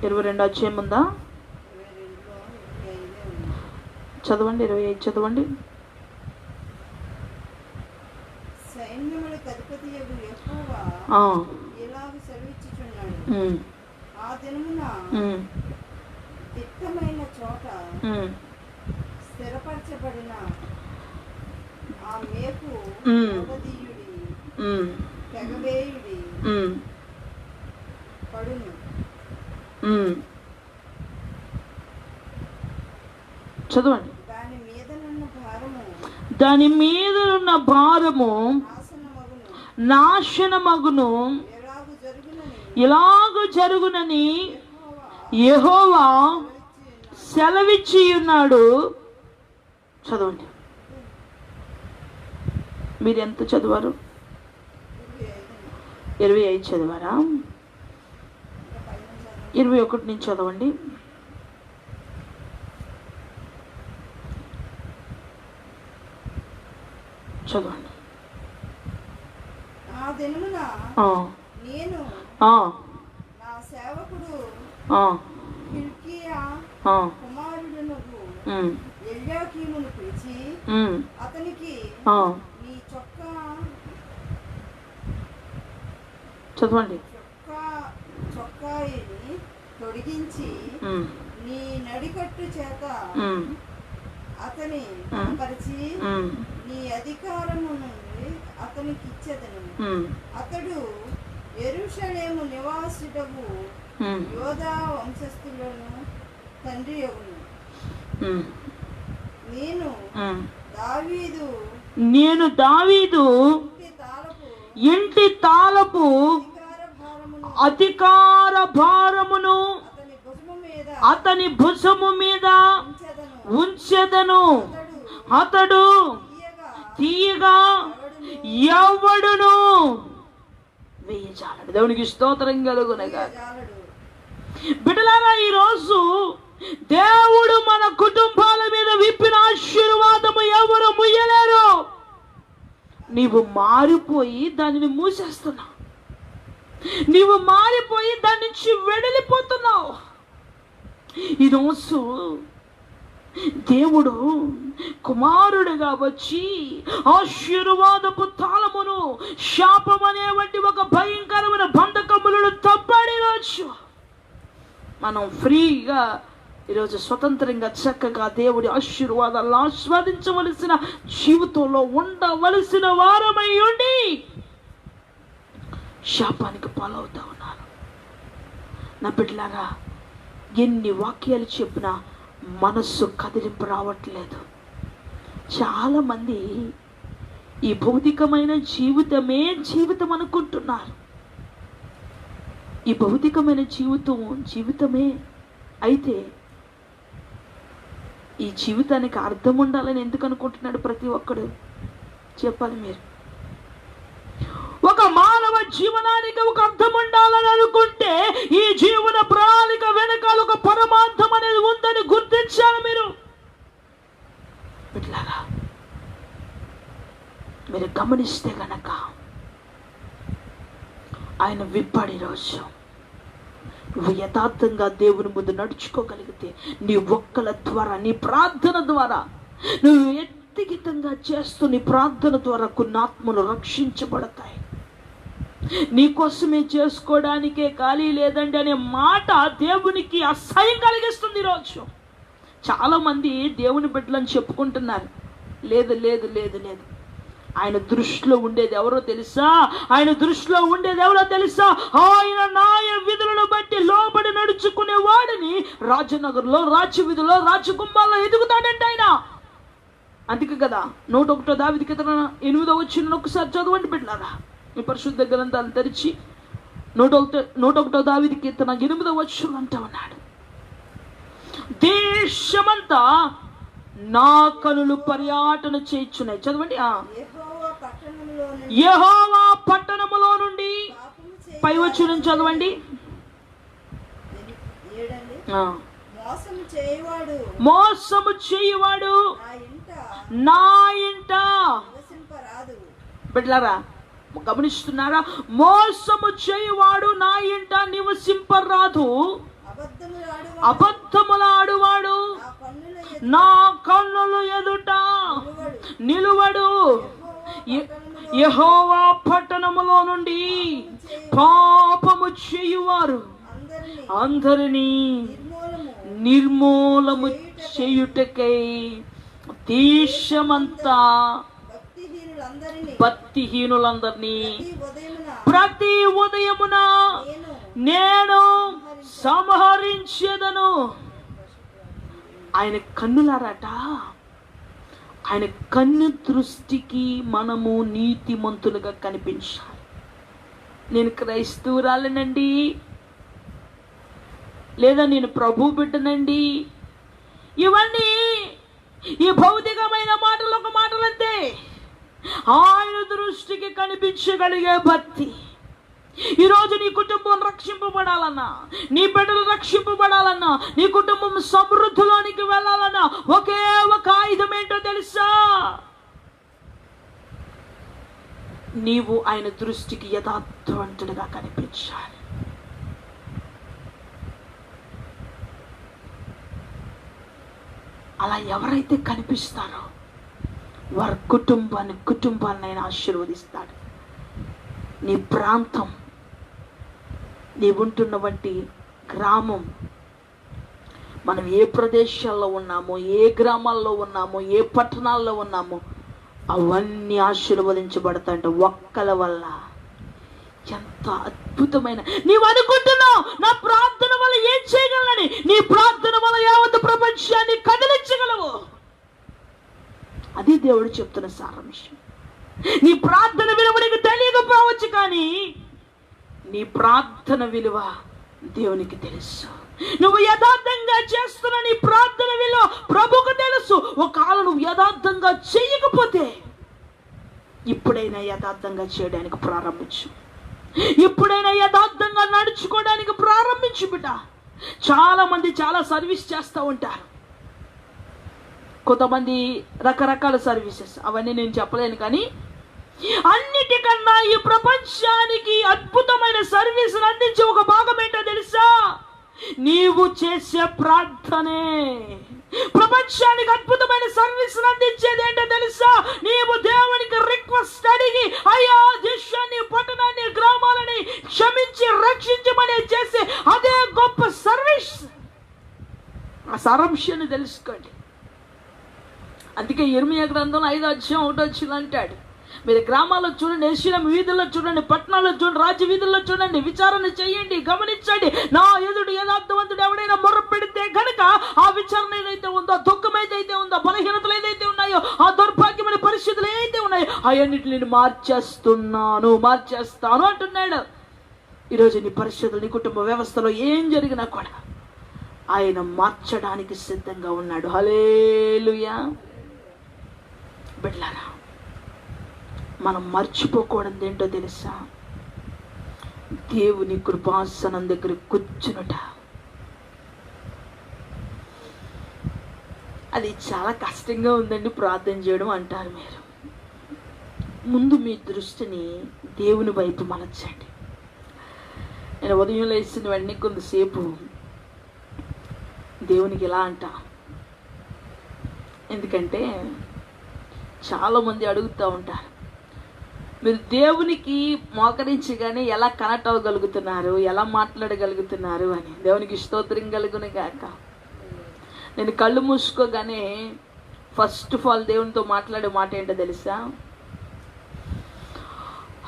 22 అధ్యాయం ఉందా? చదవండి. 25 చదవండి. సైన్యములకు అధిపతియగు యెహోవా ఇలాగు సెలవిచ్చుచున్నాడు, ఆ దినమున దిట్టమైన చోట స్థిరపరచబడిన ఆ మేపు మగధీయుడి తెగవేయుడి పడును. చదవండి. దాని మీదనున్న భారము నాశనమగును. ఇలాగు జరుగునని యెహోవా సెలవిచ్చి ఉన్నాడు. చదవండి. మీరు ఎంత చదివారు? 25 చదివారా? 21 నుంచి చదవండి. చదవండి. ఆ దినమున నేను నా సేవకుడు హిల్కీయా కుమారుడునగు ఎల్యాకీమును పిలిచి అతనికి నీ చదవండి. చొక్కాయిని తొడిగించి నీ నడికట్టు చేత అతని పరిచి నీ అధికారము నుండి అతనికి ఇచ్చేదను. అతడు యెరూషలేము నివాసుడగు యోధా వంశస్థులను తండ్రి యగును. నేను దావీదు ఇంటి తాళపు అధికార భారమును అతని భుజము మీద ఉంచెదను. అతడు తీయగా ఎవడును వేయజాలడు. దేవునికి స్తోత్రం కలుగునగా. బిడ్డలారా, ఈరోజు దేవుడు మన కుటుంబాల మీద విప్పిన ఆశీర్వాదము ఎవరు ముయ్యలేరు. నీవు మారిపోయి దానిని మూసేస్తున్నావు. నీవు మారిపోయి దాని నుంచి వెడలిపోతున్నావు. ఈరోజు దేవుడు కుమారుడుగా వచ్చి ఆశీర్వాదపు తాళమును శాపం అనేవంటి ఒక భయంకరమైన బంధకములను తప్పాడు. ఈరోజు మనం ఫ్రీగా ఈరోజు స్వతంత్రంగా చక్కగా దేవుడి ఆశీర్వాదాలను ఆస్వాదించవలసిన జీవితంలో ఉండవలసిన వారమై ఉండి శాపానికి పాలవుతా ఉన్నారు. నా బిడ్డలారా, ఎన్ని వాక్యాలు చెప్పినా మనస్సు కదిలింపు రావట్లేదు. చాలామంది ఈ భౌతికమైన జీవితమే జీవితం అనుకుంటున్నారు. ఈ భౌతికమైన జీవితమే అయితే ఈ జీవితానికి అర్థం ఉండాలని ఎందుకు అనుకుంటున్నాడు ప్రతి ఒక్కడు? చెప్పాలి మీరు. ఒక మానవ జీవనానికి ఒక అర్థం ఉండాలని అనుకుంటే ఈ జీవన ప్రణాళిక వెనకాల ఒక పరమార్థం అనేది ఉందని గుర్తించాలి మీరు. బిడ్డలారా, మీరు గమనిస్తే గనక ఆయన విప్పాడి రోజు నువ్వు యథార్థంగా దేవుని ముందు నడుచుకోగలిగితే నీ ఒక్కల ద్వారా, నీ ప్రార్థన ద్వారా, నువ్వు వ్యక్తిగతంగా చేస్తూ నీ ప్రార్థన ద్వారా కొన్ని ఆత్మలు రక్షించబడతాయి. నీకోసమే చేసుకోవడానికే ఖాళీ లేదండి అనే మాట దేవునికి అసహ్యం కలిగిస్తుంది. ఈరోజు చాలామంది దేవుని బిడ్డలని చెప్పుకుంటున్నారు. లేదు లేదు లేదు లేదు, ఆయన దృష్టిలో ఉండేది ఎవరో తెలుసా? ఆయన దృష్టిలో ఉండేది ఎవరో తెలుసా? ఆయన న్యాయ విధులను బట్టి లోబడి నడుచుకునే వాడిని రాజనగర్లో, రాజవీధిలో, రాజగుమ్మాల్లో ఎదుగుతాడంట ఆయన. అందుకే కదా 101 దావీదు కీర్తన 8వ వచనం ఒకసారి చదవండి బిడ్డలారా. ఈ పరిశుద్ధ గ్రంథాలు తెరిచి 101 దావీదు కీర్తన 8వ వచనం అంటా ఉన్నాడు, దేశమంతా నా కనులు పర్యటన చేయుచున్నాయి. చదవండి. యెహోవా పట్టణములో నుండి పై వచనం చదవండి. మోసము చేయువాడు నా ఇంట. బిడ్డలారా గమనిస్తున్నారా? మోసము చేయువాడు నా ఇంట నివసింపరాదు. అబద్ధములాడువాడు నా కన్నుల ఎదుట నిలువడు. యెహోవా పట్టణములో నుండి పాపము చేయువారు అందరినీ నిర్మూలము చేయుటకై దేశమంతా భక్తిహీనులందరినీ ప్రతి ఉదయమున నేను సంహరించెదను. ఆయన కన్నులారట, ఆయన కన్ను దృష్టికి మనము నీతిమంతులుగా కనిపించాలి. నేను క్రైస్తవురాలనండి, లేదా నేను ప్రభు బిడ్డనండి, ఇవన్నీ ఈ భౌతికమైన మాటలు ఒక మాటలంతే. ఆయన దృష్టికి కనిపించగలిగే భక్తి. ఈరోజు నీ కుటుంబం రక్షింపబడాలన్నా, నీ బిడ్డలు రక్షింపబడాలన్నా, నీ కుటుంబం సమృద్ధిలోనికి వెళ్ళాలన్నా ఒకే ఒక ఆయుధం ఏంటో తెలుసా? నీవు ఆయన దృష్టికి యథార్థవంతుడిగా కనిపించాలి. అలా ఎవరైతే కనిపిస్తారో వారి కుటుంబాన్ని ఆయన ఆశీర్వదిస్తాడు. నీ ప్రాంతం, నీవుంటున్నటువంటి గ్రామం, మనం ఏ ప్రదేశాల్లో ఉన్నామో, ఏ గ్రామాల్లో ఉన్నామో, ఏ పట్టణాల్లో ఉన్నామో అవన్నీ ఆశీర్వదించబడతాయంట ఒక్కల వల్ల. ఎంత అద్భుతమైన! నీవు అనుకుంటున్నావు నా ప్రార్థన వల్ల ఏం చేయగలనని. నీ ప్రార్థన వల్ల యావత్ ప్రపంచాన్ని కదిలించగలవు. అది దేవుడు చెప్తున్న సారాంశం. నీ ప్రార్థన విలువ నీకు తెలియకపోవచ్చు, కానీ నీ ప్రార్థన విలువ దేవునికి తెలుసు. నువ్వు యథార్థంగా చేస్తున్న నీ ప్రార్థన విలువ ప్రభుకు తెలుసు. ఒకవేళ నువ్వు యథార్థంగా చేయకపోతే ఇప్పుడైనా యథార్థంగా చేయడానికి ప్రారంభించు. ఇప్పుడైనా యథార్థంగా నడుచుకోవడానికి ప్రారంభించు బిడ్డ. చాలా మంది చాలా సర్వీస్ చేస్తూ ఉంటారు. కొంతమంది రకరకాల సర్వీసెస్, అవన్నీ నేను చెప్పలేను, కానీ అన్నిటికన్నా ఈ ప్రపంచానికి అద్భుతమైన సర్వీసులు అందించే ఒక భాగం ఏంటో తెలుసా? నీవు చేసే ప్రార్థనే. ప్రపంచానికి అద్భుతమైన సర్వీసులు అందించేది ఏంటో తెలుసా? నీవు దేవునికి రిక్వెస్ట్ అడిగి, అయ్యా దేశాన్ని, పట్టణాన్ని, గ్రామాలని క్షమించి రక్షించమని చేసే అదే గొప్ప సర్వీస్. ఆ సారాంశాన్ని తెలుసుకోండి. అందుకే ఇర్మియా గ్రంథం 5వ అధ్యాయం 1వ వచనం అంటాడు, మీరు గ్రామాల్లో చూడండి, యెరూషలేము వీధుల్లో చూడండి, పట్టణాల్లో చూడండి, రాజ్య వీధుల్లో చూడండి, విచారణ చేయండి, గమనించండి. నా ఎదుడు యథార్థవంతుడు ఎవడైనా మొర్ర పెడితే కనుక ఆ విచారణ ఏదైతే ఉందో, దుఃఖం ఏదైతే ఉందో, బలహీనతలు ఏదైతే ఉన్నాయో, ఆ దౌర్భాగ్యమైన పరిస్థితులు ఏదైతే ఉన్నాయో అవన్నిటిని మార్చేస్తాను అంటున్నాడు. ఈరోజు నీ పరిస్థితులు, నీ కుటుంబ వ్యవస్థలో ఏం జరిగినా కూడా ఆయన మార్చడానికి సిద్ధంగా ఉన్నాడు. హల్లెలూయా. బిడ్డలారా, మనం మర్చిపోకూడదు ఏంటో తెలుసా? దేవుని కృపాసనం దగ్గర కూర్చునుట. అది చాలా కష్టంగా ఉందండి ప్రార్థన చేయడం అంటారు మీరు. ముందు మీ దృష్టిని దేవుని వైపు మలచండి. నేను ఉదయం లేచిన వెంటనే కొంతసేపు దేవునికి ఇలా అంట. ఎందుకంటే చాలామంది అడుగుతూ ఉంటారు, మీరు దేవునికి మోకరించగానే ఎలా కనెక్ట్ అవ్వగలుగుతున్నారు, ఎలా మాట్లాడగలుగుతున్నారు అని. దేవునికి స్తోత్రం కలుగును గాక. నేను కళ్ళు మూసుకోగానే ఫస్ట్ ఆఫ్ ఆల్ దేవునితో మాట్లాడే మాట ఏంటో తెలుసా?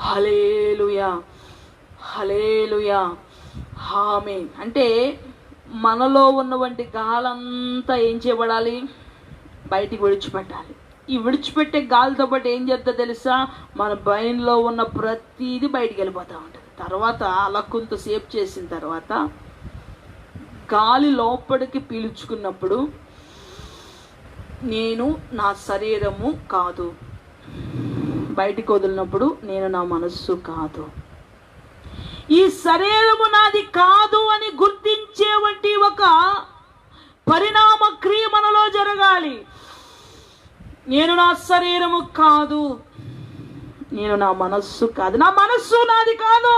హల్లెలూయా, హల్లెలూయా, ఆమేన్. అంటే మనలో ఉన్నటువంటి గాలంతా ఏం చేయబడాలి? బయటికి విడిచిపెట్టాలి. ఈ విడిచిపెట్టే గాలితో పాటు ఏం చేద్దా తెలుసా? మన బ్రెయిన్లో ఉన్న ప్రతిదీ బయటికి వెళ్ళిపోతూ ఉంటుంది. తర్వాత అలా కొంతసేపు చేసిన తర్వాత గాలి లోపలికి పీల్చుకున్నప్పుడు నేను నా శరీరము కాదు, బయటికి వదిలినప్పుడు నేను నా మనస్సు కాదు, ఈ శరీరము నాది కాదు అని గుర్తించేవంటి ఒక పరిణామ క్రియ మనలో జరగాలి. నేను నా శరీరము కాదు, నేను నా మనస్సు కాదు, నా మనస్సు నాది కాదు.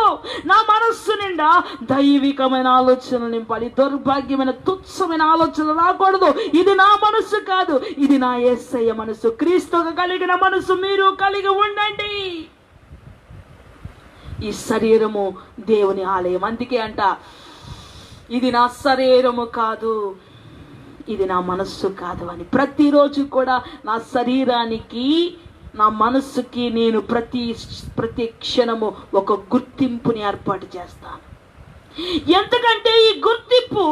నా మనస్సు నిండా దైవికమైన ఆలోచనలు నింపాలి. దౌర్భాగ్యమైన తుచ్చమైన ఆలోచనలు రాకూడదు. ఇది నా మనస్సు కాదు, ఇది నా యేసయ్య మనస్సు. క్రీస్తుకు కలిగిన మనస్సు మీరు కలిగి ఉండండి. ఈ శరీరము దేవుని ఆలయం. అందుకే అంట, ఇది నా శరీరము కాదు, ఇది నా మనస్సు కాదు అని. ప్రతిరోజు కూడా నా శరీరానికి, నా మనస్సుకి నేను ప్రతి క్షణము ఒక గుర్తింపుని ఏర్పాటు చేస్తాను. ఎందుకంటే ఈ గుర్తింపు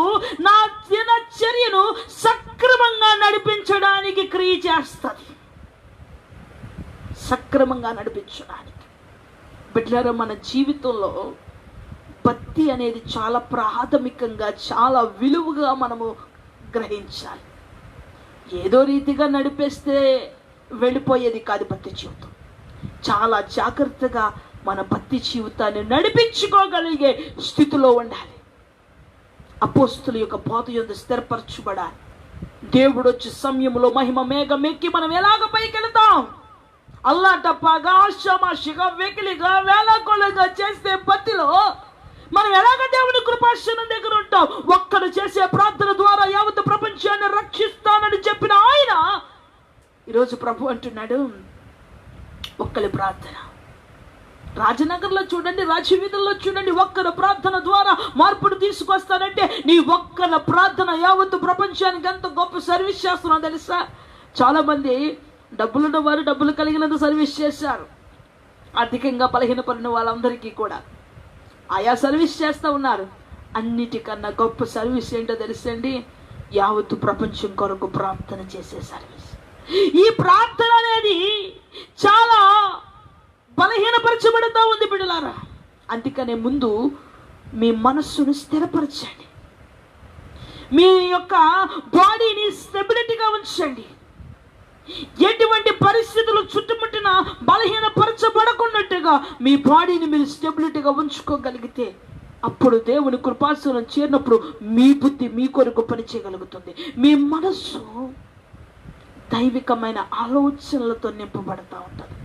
నా దినచర్యను సక్రమంగా నడిపించడానికి క్రియ చేస్తుంది. సక్రమంగా నడిపించడానికి. బిడ్డలారా, మన జీవితంలో భక్తి అనేది చాలా ప్రాథమికంగా, చాలా విలువగా మనము గ్రహించాలి. ఏదో రీతిగా నడిపేస్తే వెళ్ళిపోయేది కాదు భక్తి జీవితం. చాలా జాగ్రత్తగా మన భక్తి జీవితాన్ని నడిపించుకోగలిగే స్థితిలో ఉండాలి. అపోస్తుల యొక్క బోధ యందు స్థిరపరచబడాలి. దేవుడు వచ్చే సమయంలో మహిమ మేఘం ఎక్కి మనం ఎలాగ పైకి వెళతాం? అల్లా టప్పాగా, ఆషామాషిగా, వెకిలిగా, వేళాకోళంగా చేస్తే భక్తిలో మనం ఎలాగ దేవుని కృపాసనం దగ్గర ఉంటాం? ఒక్కడు చేసే ప్రార్థన ద్వారా యావత్ ప్రపంచాన్ని రక్షిస్తానని చెప్పిన ఆయన ఈరోజు ప్రభు అంటున్నాడు, ఒక్కరి ప్రార్థన. రాజనగర్లో చూడండి, రాజవీధుల్లో చూడండి, ఒక్కరి ప్రార్థన ద్వారా మార్పును తీసుకొస్తానంటే నీ ఒక్కరి ప్రార్థన యావత్తు ప్రపంచానికి ఎంత గొప్ప సర్వీస్ చేస్తున్నా తెలుసా? చాలామంది డబ్బులున్న వారు డబ్బులు కలిగినంత సర్వీస్ చేశారు. ఆర్థికంగా బలహీనపడిన వాళ్ళందరికీ కూడా ఆయా సర్వీస్ చేస్తూ ఉన్నారు. అన్నిటికన్నా గొప్ప సర్వీస్ ఏంటో తెలుసండి? యావత్తు ప్రపంచం కొరకు ప్రార్థన చేసే సర్వీస్. ఈ ప్రార్థన అనేది చాలా బలహీనపరచబడుతూ ఉంది బిడ్డలారా. అందుకనే ముందు మీ మనస్సును స్థిరపరచండి, మీ యొక్క బాడీని స్టెబిలిటీగా ఉంచండి. ఎటువంటి పరిస్థితులు చుట్టుముట్టిన బలహీనపరచబడకున్నట్టుగా మీ బాడీని మీరు స్టెబిలిటీగా ఉంచుకోగలిగితే అప్పుడు దేవుని కృపాసనం చేరినప్పుడు మీ బుద్ధి మీ కొరకు పనిచేయగలుగుతుంది. మీ మనస్సు దైవికమైన ఆలోచనలతో నింపబడతా ఉంటుంది.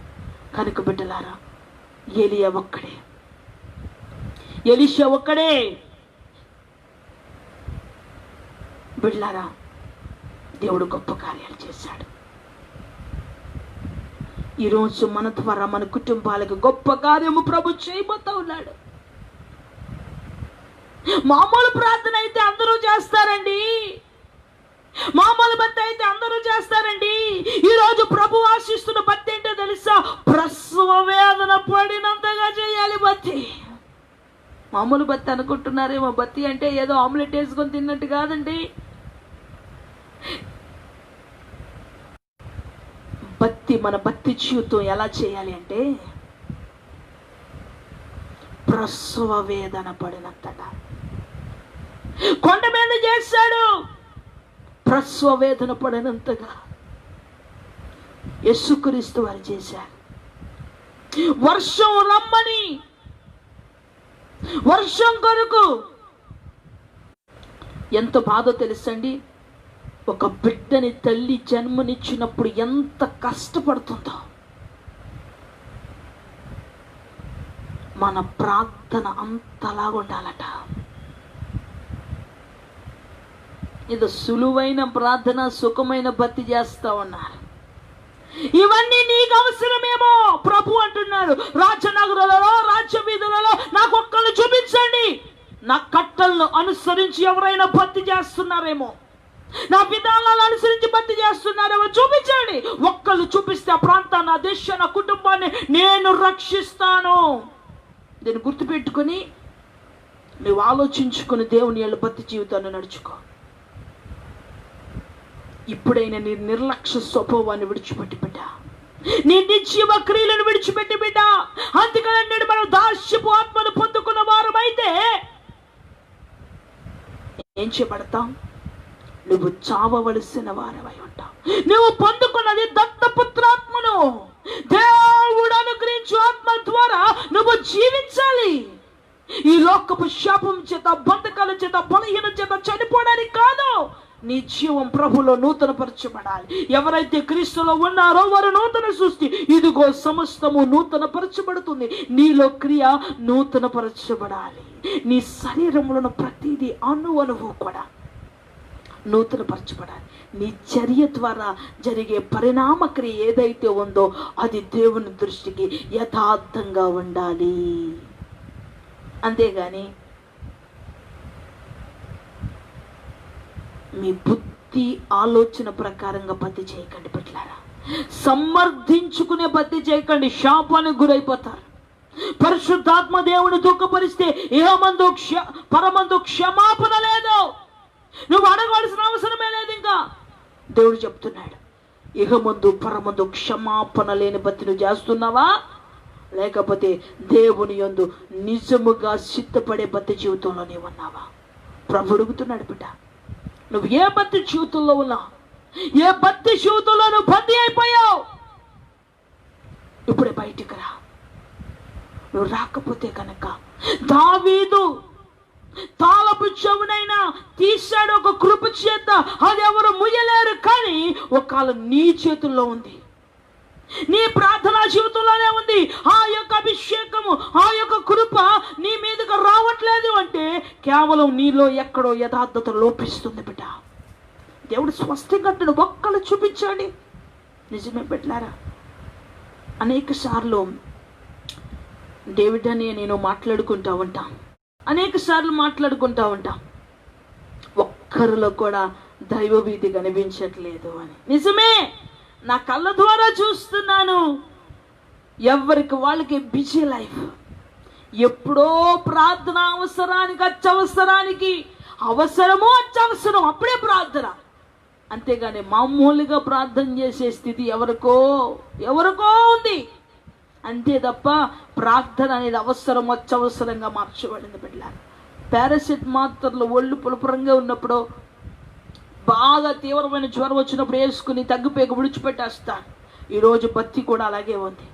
కనుక బిడ్డలారా, ఎలీయా ఒక్కడే, ఎలీషా ఒక్కడే. బిడ్డలారా, దేవుడు గొప్ప కార్యాలు చేశాడు. ఈరోజు మన ద్వారా మన కుటుంబాలకు గొప్ప కార్యము ప్రభు చేయబోతా ఉన్నాడు. మామూలు ప్రార్థన అయితే అందరూ చేస్తారండి, మామూలు భక్తి అయితే అందరూ చేస్తారండి. ఈరోజు ప్రభు ఆశిస్తున్న భక్తి ఏంటో తెలుసా? ప్రసవ వేదన పడినంతగా చేయాలి బత్తి. మామూలు బత్తి అనుకుంటున్నారేమో. బత్తి అంటే ఏదో ఆమ్లెట్ వేసుకొని తిన్నట్టు కాదండి. మన భక్తి జీవితం ఎలా చేయాలి అంటే ప్రసవ వేదన పడినంతట. కొండ మీద చేశాడు, ప్రసవ వేదన పడినంతగా యేసుక్రీస్తు వారు చేశారు. వర్షం రమ్మని, వర్షం కొరకు ఎంత బాధో తెలుసండి. ఒక బిడ్డని తల్లి జన్మనిచ్చినప్పుడు ఎంత కష్టపడుతుందో. మన ప్రార్థన అంతలాగా ఉండాలట. ఇది సులువైన ప్రార్థన, సుఖమైన భక్తి చేస్తా ఉన్నారు. ఇవన్నీ నీకు అవసరమేమో ప్రభు అంటున్నారు. రాజనగరులలో, రాజ్య వీధులలో నాకు ఒక్కళ్ళు చూపించండి. నా కట్టలను అనుసరించి ఎవరైనా భక్తి చేస్తున్నారేమో, నా విధానాలను అనుసరించి భక్తి చేస్తున్నారేమో చూపించండి. ఒక్కళ్ళు చూపిస్తే ఆ ప్రాంతాన్ని, ఆ దేశాన్ని, ఆ కుటుంబాన్ని నేను రక్షిస్తాను. దీన్ని గుర్తుపెట్టుకుని నువ్వు ఆలోచించుకుని దేవుని యొక్క భక్తి జీవితాన్ని నడుచుకో. ఇప్పుడైనా నీ నిర్లక్ష్య స్వభావాన్ని విడిచిపెట్టి బిడ్డ, నీ నిత్యమ క్రియలను విడిచిపెట్టి బిడ్డ. అందుకని మనం దాస్యపు ఆత్మను పొందుకున్న వారమైతే ఏం చేయబడతాం? నువ్వు చావవలసిన వారమై ఉంటావు. నువ్వు పొందుకున్నది దత్తపుత్రాత్మను, దేవుడు అనుగ్రహించు ఆత్మ ద్వారా నువ్వు జీవించాలి. ఈ లోకపు శాపం చేత, బంధకాల చేత, బలహీనం చేత చనిపోవడానికి కాదు. నీ జీవం ప్రభులో నూతన పరచబడాలి. ఎవరైతే క్రీస్తులో ఉన్నారో వారు నూతన సృష్టి. ఇదిగో సమస్తము నూతన పరచబడుతుంది. నీలో క్రియ నూతన పరచబడాలి. నీ శరీరంలో ప్రతిదీ అణువు కూడా నూతన పరచబడాలి. నీ చర్య ద్వారా జరిగే పరిణామ క్రియ ఏదైతే ఉందో అది దేవుని దృష్టికి యథార్థంగా ఉండాలి. అంతేగాని మీ బుద్ధి ఆలోచన ప్రకారంగా భక్తి చేయకండి బిడ్డలారా. సమర్థించుకునే భక్తి చేయకండి, శాపానికి గురైపోతారు. పరిశుద్ధాత్మ దేవుని దుఃఖపరిస్తే ఇహమందు పరమందు క్షమాపణ లేదు. నువ్వు అడగవలసిన అవసరమే లేదు. ఇంకా దేవుడు చెప్తున్నాడు, ఇహమందు పరమందు క్షమాపణ లేని భక్తి నువ్వు చేస్తున్నావా, లేకపోతే దేవుని యందు నిజముగా సిద్ధపడే భక్తి జీవితంలో నీవు ఉన్నావా? ప్రభు అడుగుతున్నాడు బిడ్డ, నువ్వు ఏ భక్తి జీవితంలో ఉన్నావు? ఏ భక్తి జీవితంలో నువ్వు బందీ అయిపోయావు? ఇప్పుడే బయటికి రా. నువ్వు రాకపోతే కనుక దావీదు తాళపు చెవునైనా తీశాడు ఒక కృప చేత, అది ఎవరు ముయ్యలేరు. కానీ ఒకవేళ నీ చేతుల్లో ఉంది, నీ ప్రార్థనా జీవితంలోనే ఉంది. ఆ యొక్క అభిషేకము, ఆ యొక్క కృప నీ మీదకు రావట్లేదు అంటే కేవలం నీలో ఎక్కడో యథార్థత లోపిస్తుంది బిడ్డ. దేవుడు స్పష్టంగా ఒక్కళ్ళు చూపించండి. నిజమే బిడ్డలారా, అనేక సార్లు డేవిడ్ అని నేను మాట్లాడుకుంటా ఉంటాం, అనేక సార్లు మాట్లాడుకుంటా ఉంటాం. ఒక్కరిలో కూడా దైవభీతి కనిపించట్లేదు అని. నిజమే, నా కళ్ళ ద్వారా చూస్తున్నాను. ఎవరికి వాళ్ళకి బిజీ లైఫ్. ఎప్పుడో ప్రార్థన అవసరానికి, అత్యవసరానికి, అవసరమో అత్యవసరం అప్పుడే ప్రార్థన. అంతేగాని మామూలుగా ప్రార్థన చేసే స్థితి ఎవరికో ఉంది. అంతే తప్ప ప్రార్థన అనేది అవసరం అత్యవసరంగా మార్చబడింది బిడ్డ. పారాసిట్ మాత్రలు ఒళ్ళు పులపురంగా ఉన్నప్పుడు, బాగా తీవ్రమైన జ్వరం వచ్చినప్పుడు వేసుకుని తగ్గిపోయి విడిచిపెట్టేస్తాను. ఈరోజు భక్తి కూడా అలాగే ఉంది.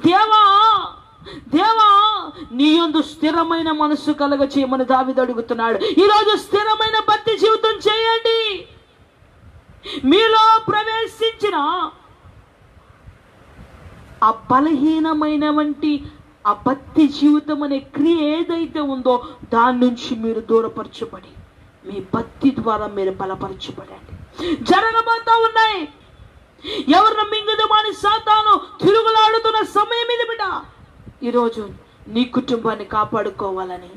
దేవా దేవా నీ యందు స్థిరమైన మనస్సు కలగ చేయమని దావీదు అడుగుతున్నాడు. ఈరోజు స్థిరమైన భక్తి జీవితం చేయండి. మీలో ప్రవేశించిన ఆ బలహీనమైన వంటి ఆ భక్తి జీవితం అనే క్రియ ఏదైతే ఉందో దాని నుంచి మీరు దూరపరచబడి మీ భక్తి ద్వారా మీరు బలపరచబడండి. జరగబోతా ఉన్నాయి. ఎవరిని మింగుదమని సాతాను తిరుగులాడుతున్న సమయం ఇది బిడ్డ. ఈరోజు నీ కుటుంబాన్ని కాపాడుకోవాలని,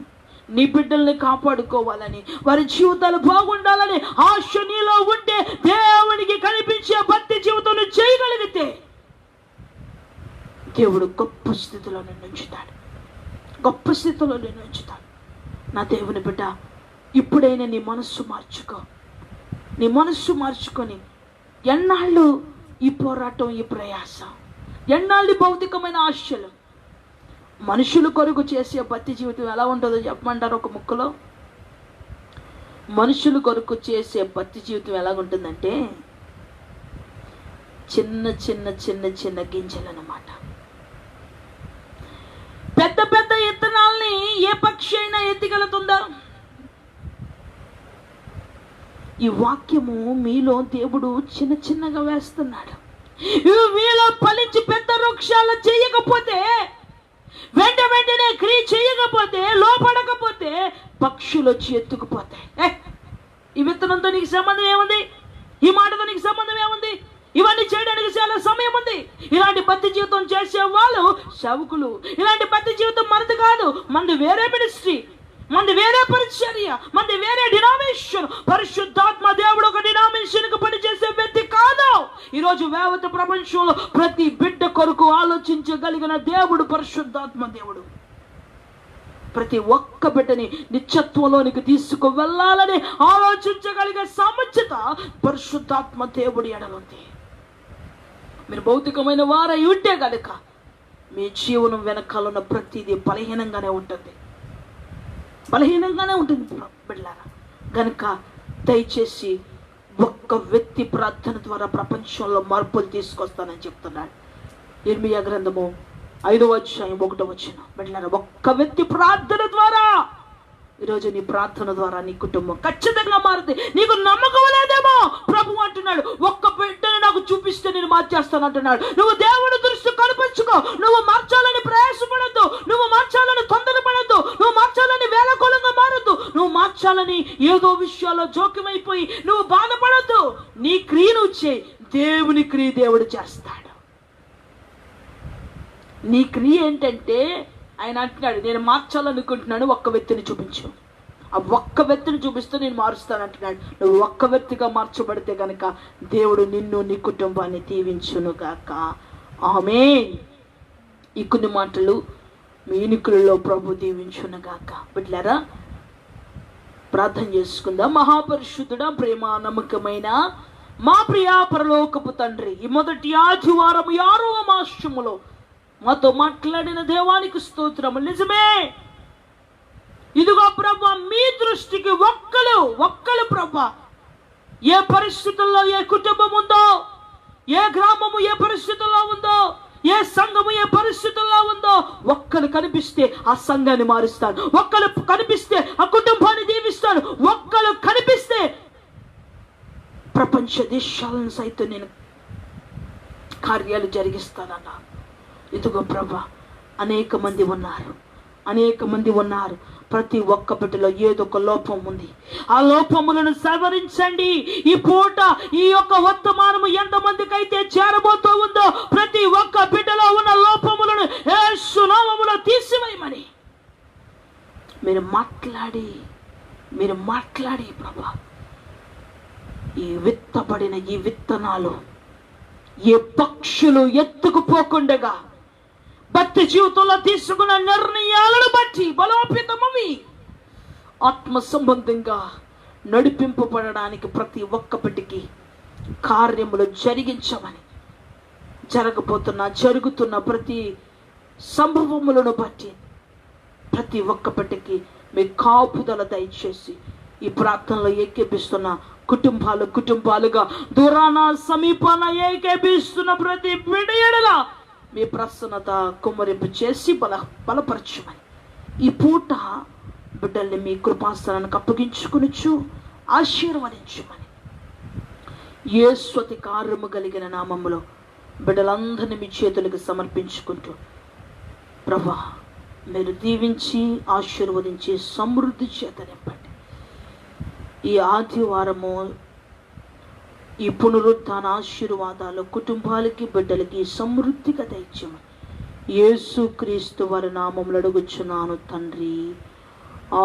నీ బిడ్డల్ని కాపాడుకోవాలని, వారి జీవితాలు బాగుండాలని ఆశ నీలో ఉంటే, దేవునికి కనిపించే భక్తి జీవితం చేయగలిగితే దేవుడు గొప్ప స్థితిలో నిన్ను ఉంచుతాడు, గొప్ప స్థితిలో నిన్ను ఉంచుతాడు. నా దేవుని బిడ్డ, ఇప్పుడైనా నీ మనస్సు మార్చుకో. నీ మనస్సు మార్చుకొని ఎన్నాళ్ళు ఈ పోరాటం, ఈ ప్రయాసం, ఎన్నాళ్ళు భౌతికమైన ఆశలు, మనుషుల కొరకు చేసే భక్తి జీవితం ఎలా ఉంటుందో చెప్పమంటారు ఒక ముక్కలో? మనుషుల కొరకు చేసే భక్తి జీవితం ఎలా ఉంటుందంటే చిన్న చిన్న చిన్న చిన్న గింజలు అన్నమాట. పెద్ద పెద్ద ఇత్తనాల్ని ఏ పక్షి అయినా ఎత్తిగలుగుతుందా? ఈ వాక్యము మీలో దేవుడు చిన్న చిన్నగా వేస్తున్నాడు. మీలో ఫలించి పెద్ద వృక్షాలు చేయకపోతే, వెంటనే క్రియ చేయకపోతే, లోపడకపోతే పక్షులు వచ్చి ఎత్తుకుపోతాయి. ఈ విత్తనంతో నీకు సంబంధం ఏముంది? ఈ మాటతో నీకు సంబంధం ఏముంది? ఇవన్నీ చేయడానికి చాలా సమయం ఉంది. ఇలాంటి భక్తి జీవితం చేసే వాళ్ళు సేవకులు. ఇలాంటి భక్తి జీవితం మనది కాదు, మనది వేరే మినిస్ట్రీ, మనది వేరే పరిచర్య, మనది వేరే డినామినేషన్. పరిశుద్ధాత్మ దేవుడు ఒక డినామినేషన్ కు పనిచేసే వ్యక్తి కాదు. ఈరోజు యావత్ ప్రపంచంలో ప్రతి బిడ్డ కొరకు ఆలోచించగలిగిన దేవుడు పరిశుద్ధాత్మ దేవుడు. ప్రతి ఒక్క బిడ్డని నిత్యత్వంలోనికి తీసుకు వెళ్ళాలని ఆలోచించగలిగే సమర్థత పరిశుద్ధాత్మ దేవుడి ఎడలుంది. మీరు భౌతికమైన వారై ఉంటే కనుక మీ జీవనం వెనకాల ఉన్న ప్రతిదీ బలహీనంగానే ఉంటుంది, బలహీనంగానే ఉంటుంది బిడ్డలారా. కనుక దయచేసి ఒక్క వ్యక్తి ప్రార్థన ద్వారా ప్రపంచంలో మార్పులు తీసుకొస్తానని చెప్తున్నాడు. ఇర్మియా గ్రంథము 5వ అధ్యాయం 1వ వచనం. బిడ్డలారా, ఒక్క వ్యక్తి ప్రార్థన ద్వారా, ఈరోజు నీ ప్రార్థన ద్వారా నీ కుటుంబం ఖచ్చితంగా మారుతుంది. నీకు నమ్మకం లేదేమో, ప్రభు అంటున్నాడు ఒక్క బిడ్డను నాకు చూపిస్తే నేను మార్చేస్తాను అంటున్నాడు. నువ్వు దేవుడి దృష్టి కనిపించుకో. నువ్వు మార్చాలని ప్రయాసపడద్దు, నువ్వు మార్చాలని తొందరపడద్దు, నువ్వు మార్చాలని వేలకోలంగా మారద్దు, నువ్వు మార్చాలని ఏదో విషయాల్లో జోక్యమైపోయి నువ్వు బాధపడద్దు. నీ క్రియ నువ్వు చేయి, దేవుని క్రియ దేవుడు చేస్తాడు. నీ క్రియ ఏంటంటే ఆయన అంటున్నాడు నేను మార్చాలనుకుంటున్నాను, ఒక్క వ్యక్తిని చూపించు. ఆ ఒక్క వ్యక్తిని చూపిస్తే నేను మారుస్తాను అంటున్నాడు. నువ్వు ఒక్క వ్యక్తిగా మార్చబడితే కనుక దేవుడు నిన్ను, నీ కుటుంబాన్ని దీవించునుగాక. ఆమేన్. ఈ కొన్ని మాటలు మీ ఎన్నికలలో ప్రభు దీవించునుగాక. బిడ్డలారా, ప్రార్థన చేసుకుందాం. మహాపరిశుద్ధుడా, ప్రేమ నమ్మకమైన మా ప్రియా పరలోకపు తండ్రి, ఈ మొదటి ఆదివారం 6వ మాసములో మాతో మాట్లాడిన దేవానికి స్తోత్రము. నిజమే, ఇదిగో ప్రభా, మీ దృష్టికి ఒక్కలు ప్రభా, ఏ పరిస్థితుల్లో ఏ కుటుంబం ఉందో, ఏ గ్రామము ఏ పరిస్థితుల్లో ఉందో, ఏ సంఘము ఏ పరిస్థితుల్లో ఉందో, ఒక్కరు కనిపిస్తే ఆ సంఘాన్ని మారుస్తాను, ఒక్కరు కనిపిస్తే ఆ కుటుంబాన్ని దీవిస్తాను, ఒక్కరు కనిపిస్తే ప్రపంచ దేశాలను సైతం నేను కార్యాలు జరిగిస్తానన్నా. ఇదిగో ప్రభా, అనేక మంది ఉన్నారు. ప్రతి ఒక్క బిడ్డలో ఏదో ఒక లోపం ఉంది. ఆ లోపములను సవరించండి. ఈ పూట ఈ యొక్క వర్తమానము ఎంతమందికి అయితే చేరబోతూ ఉందో ప్రతి ఒక్క బిడ్డలో ఉన్న లోపములను యేసు నామములో తీసివేయమని మీరు మాట్లాడి ప్రభా, ఈ విత్తబడిన ఈ విత్తనాలు ఏ పక్షులు ఎత్తుకుపోకుండగా భక్తి జీవితంలో తీసుకున్న నిర్ణయాలను బట్టి బలోపేతమవి ఆత్మ సంబంధంగా నడిపింపబడడానికి ప్రతి ఒక్క బిడ్డకి కార్యములు జరిగించమని, జరుగుతున్న ప్రతి సంభవములను బట్టి ప్రతి ఒక్క బిడ్డకి మీ కాపుదల దయచేసి ఈ ప్రార్థనలో ఏకేపిస్తున్న కుటుంబాలుగా దూరాన సమీపాన ఏకేపిస్తున్న ప్రతి బిడ్డ ఎడల మీ ప్రసన్నత కుమ్మరింపు చేసి బలపరచమని, ఈ పూట బిడ్డల్ని మీ కృపాస్థానానికి అప్పగించుకునిచ్చు ఆశీర్వదించమని యేసు అతి కార్యము కలిగిన నామములో బిడ్డలందరినీ మీ చేతులకు సమర్పించుకుంటూ ప్రభా, మీరు దీవించి ఆశీర్వదించి సమృద్ధి చేత నింపండి. ఈ ఆదివారము ఈ పునరుత్థాన ఆశీర్వాదాలు కుటుంబాలకి బిడ్డలకి సమృద్ధిగా దయచేయమని యేసుక్రీస్తు వారి నామములో అడుగుచున్నాను తండ్రి.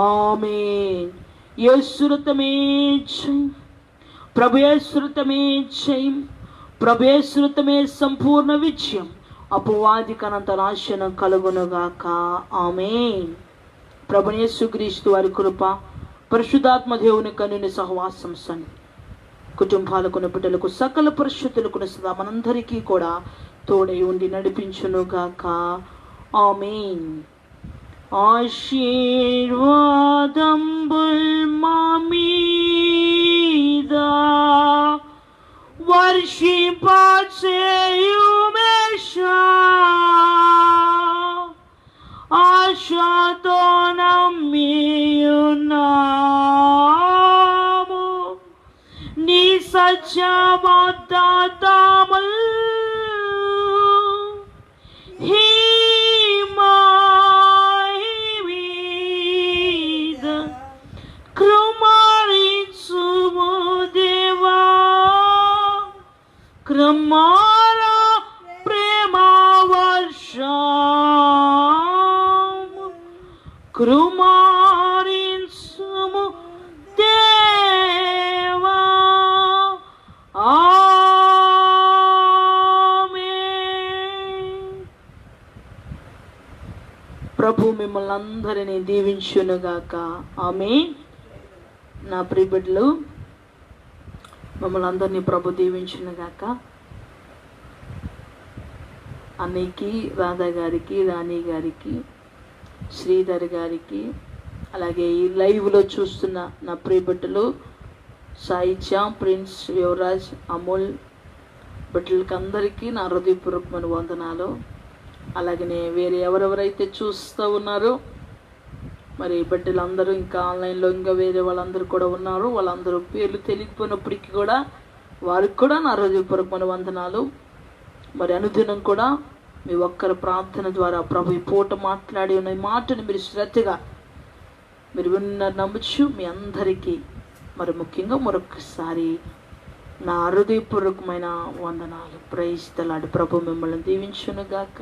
ఆమేన్. యేసురతమే జయం, ప్రభు యేసురతమే జయం, ప్రభు యేసురతమే సంపూర్ణ విజయం. అపవాదికనంత నాశనం కలుగునుగాక. ఆమేన్. ప్రభువైన యేసుక్రీస్తు వారి కృప, పరిశుద్ధాత్మ దేవుని కన్నుని సహవాసం కుటుంబాలకు, బిడ్డలకు, సకల పరిశుద్ధులకు సదా మనందరికీ కూడా తోడై ఉండి నడిపించునుగాక. ఆమేన్. ఆశీర్వాదంబుల్ మా మీద వర్షింపచేయుమేషా, ఆశతో నమ్మియున్నాము నీ సత్యవాగ్దానముల్ మీద కృమరించుము దేవా, క్రమార ప్రేమ వర్షము కృమరించుము దేవా. ఆమేన్. ప్రభు మిమ్మల్ని అందరినీ దీవించునుగాక. ఆమేన్. నా ప్రియ బిడ్డలు, మిమ్మల్ని అందరినీ ప్రభు దీవించునుగాక. అన్నయ్యకి, రాధా గారికి, రాణి గారికి, శ్రీధర్ గారికి, అలాగే ఈ లైవ్లో చూస్తున్న నా ప్రియ బిడ్డలు సాయిత్య, ప్రిన్స్, యువరాజ్, అమూల్ బిడ్డలకి అందరికీ నా హృదయపూర్వకమైన వందనాలు. అలాగనే వేరే ఎవరెవరైతే చూస్తూ ఉన్నారో మరి బిడ్డలందరూ ఇంకా ఆన్లైన్లో ఇంకా వేరే వాళ్ళందరూ కూడా ఉన్నారు. వాళ్ళందరూ పేర్లు తెలియకపోయినప్పటికీ కూడా వారికి కూడా నా హృదయపూర్వకమైన వందనాలు. మరి అనుదినం కూడా మీ ఒక్కరి ప్రార్థన ద్వారా ప్రభు ఈ పూట మాట్లాడి ఉన్న ఈ మాటను మీరు శ్రద్ధగా మీరు విన్నారు నమ్మచ్చు. మీ అందరికీ మరి ముఖ్యంగా మరొకసారి నా హృదయపూర్వకమైన వందనాలు. Praise the lord. ప్రభు మిమ్మల్ని దీవించునుగాక.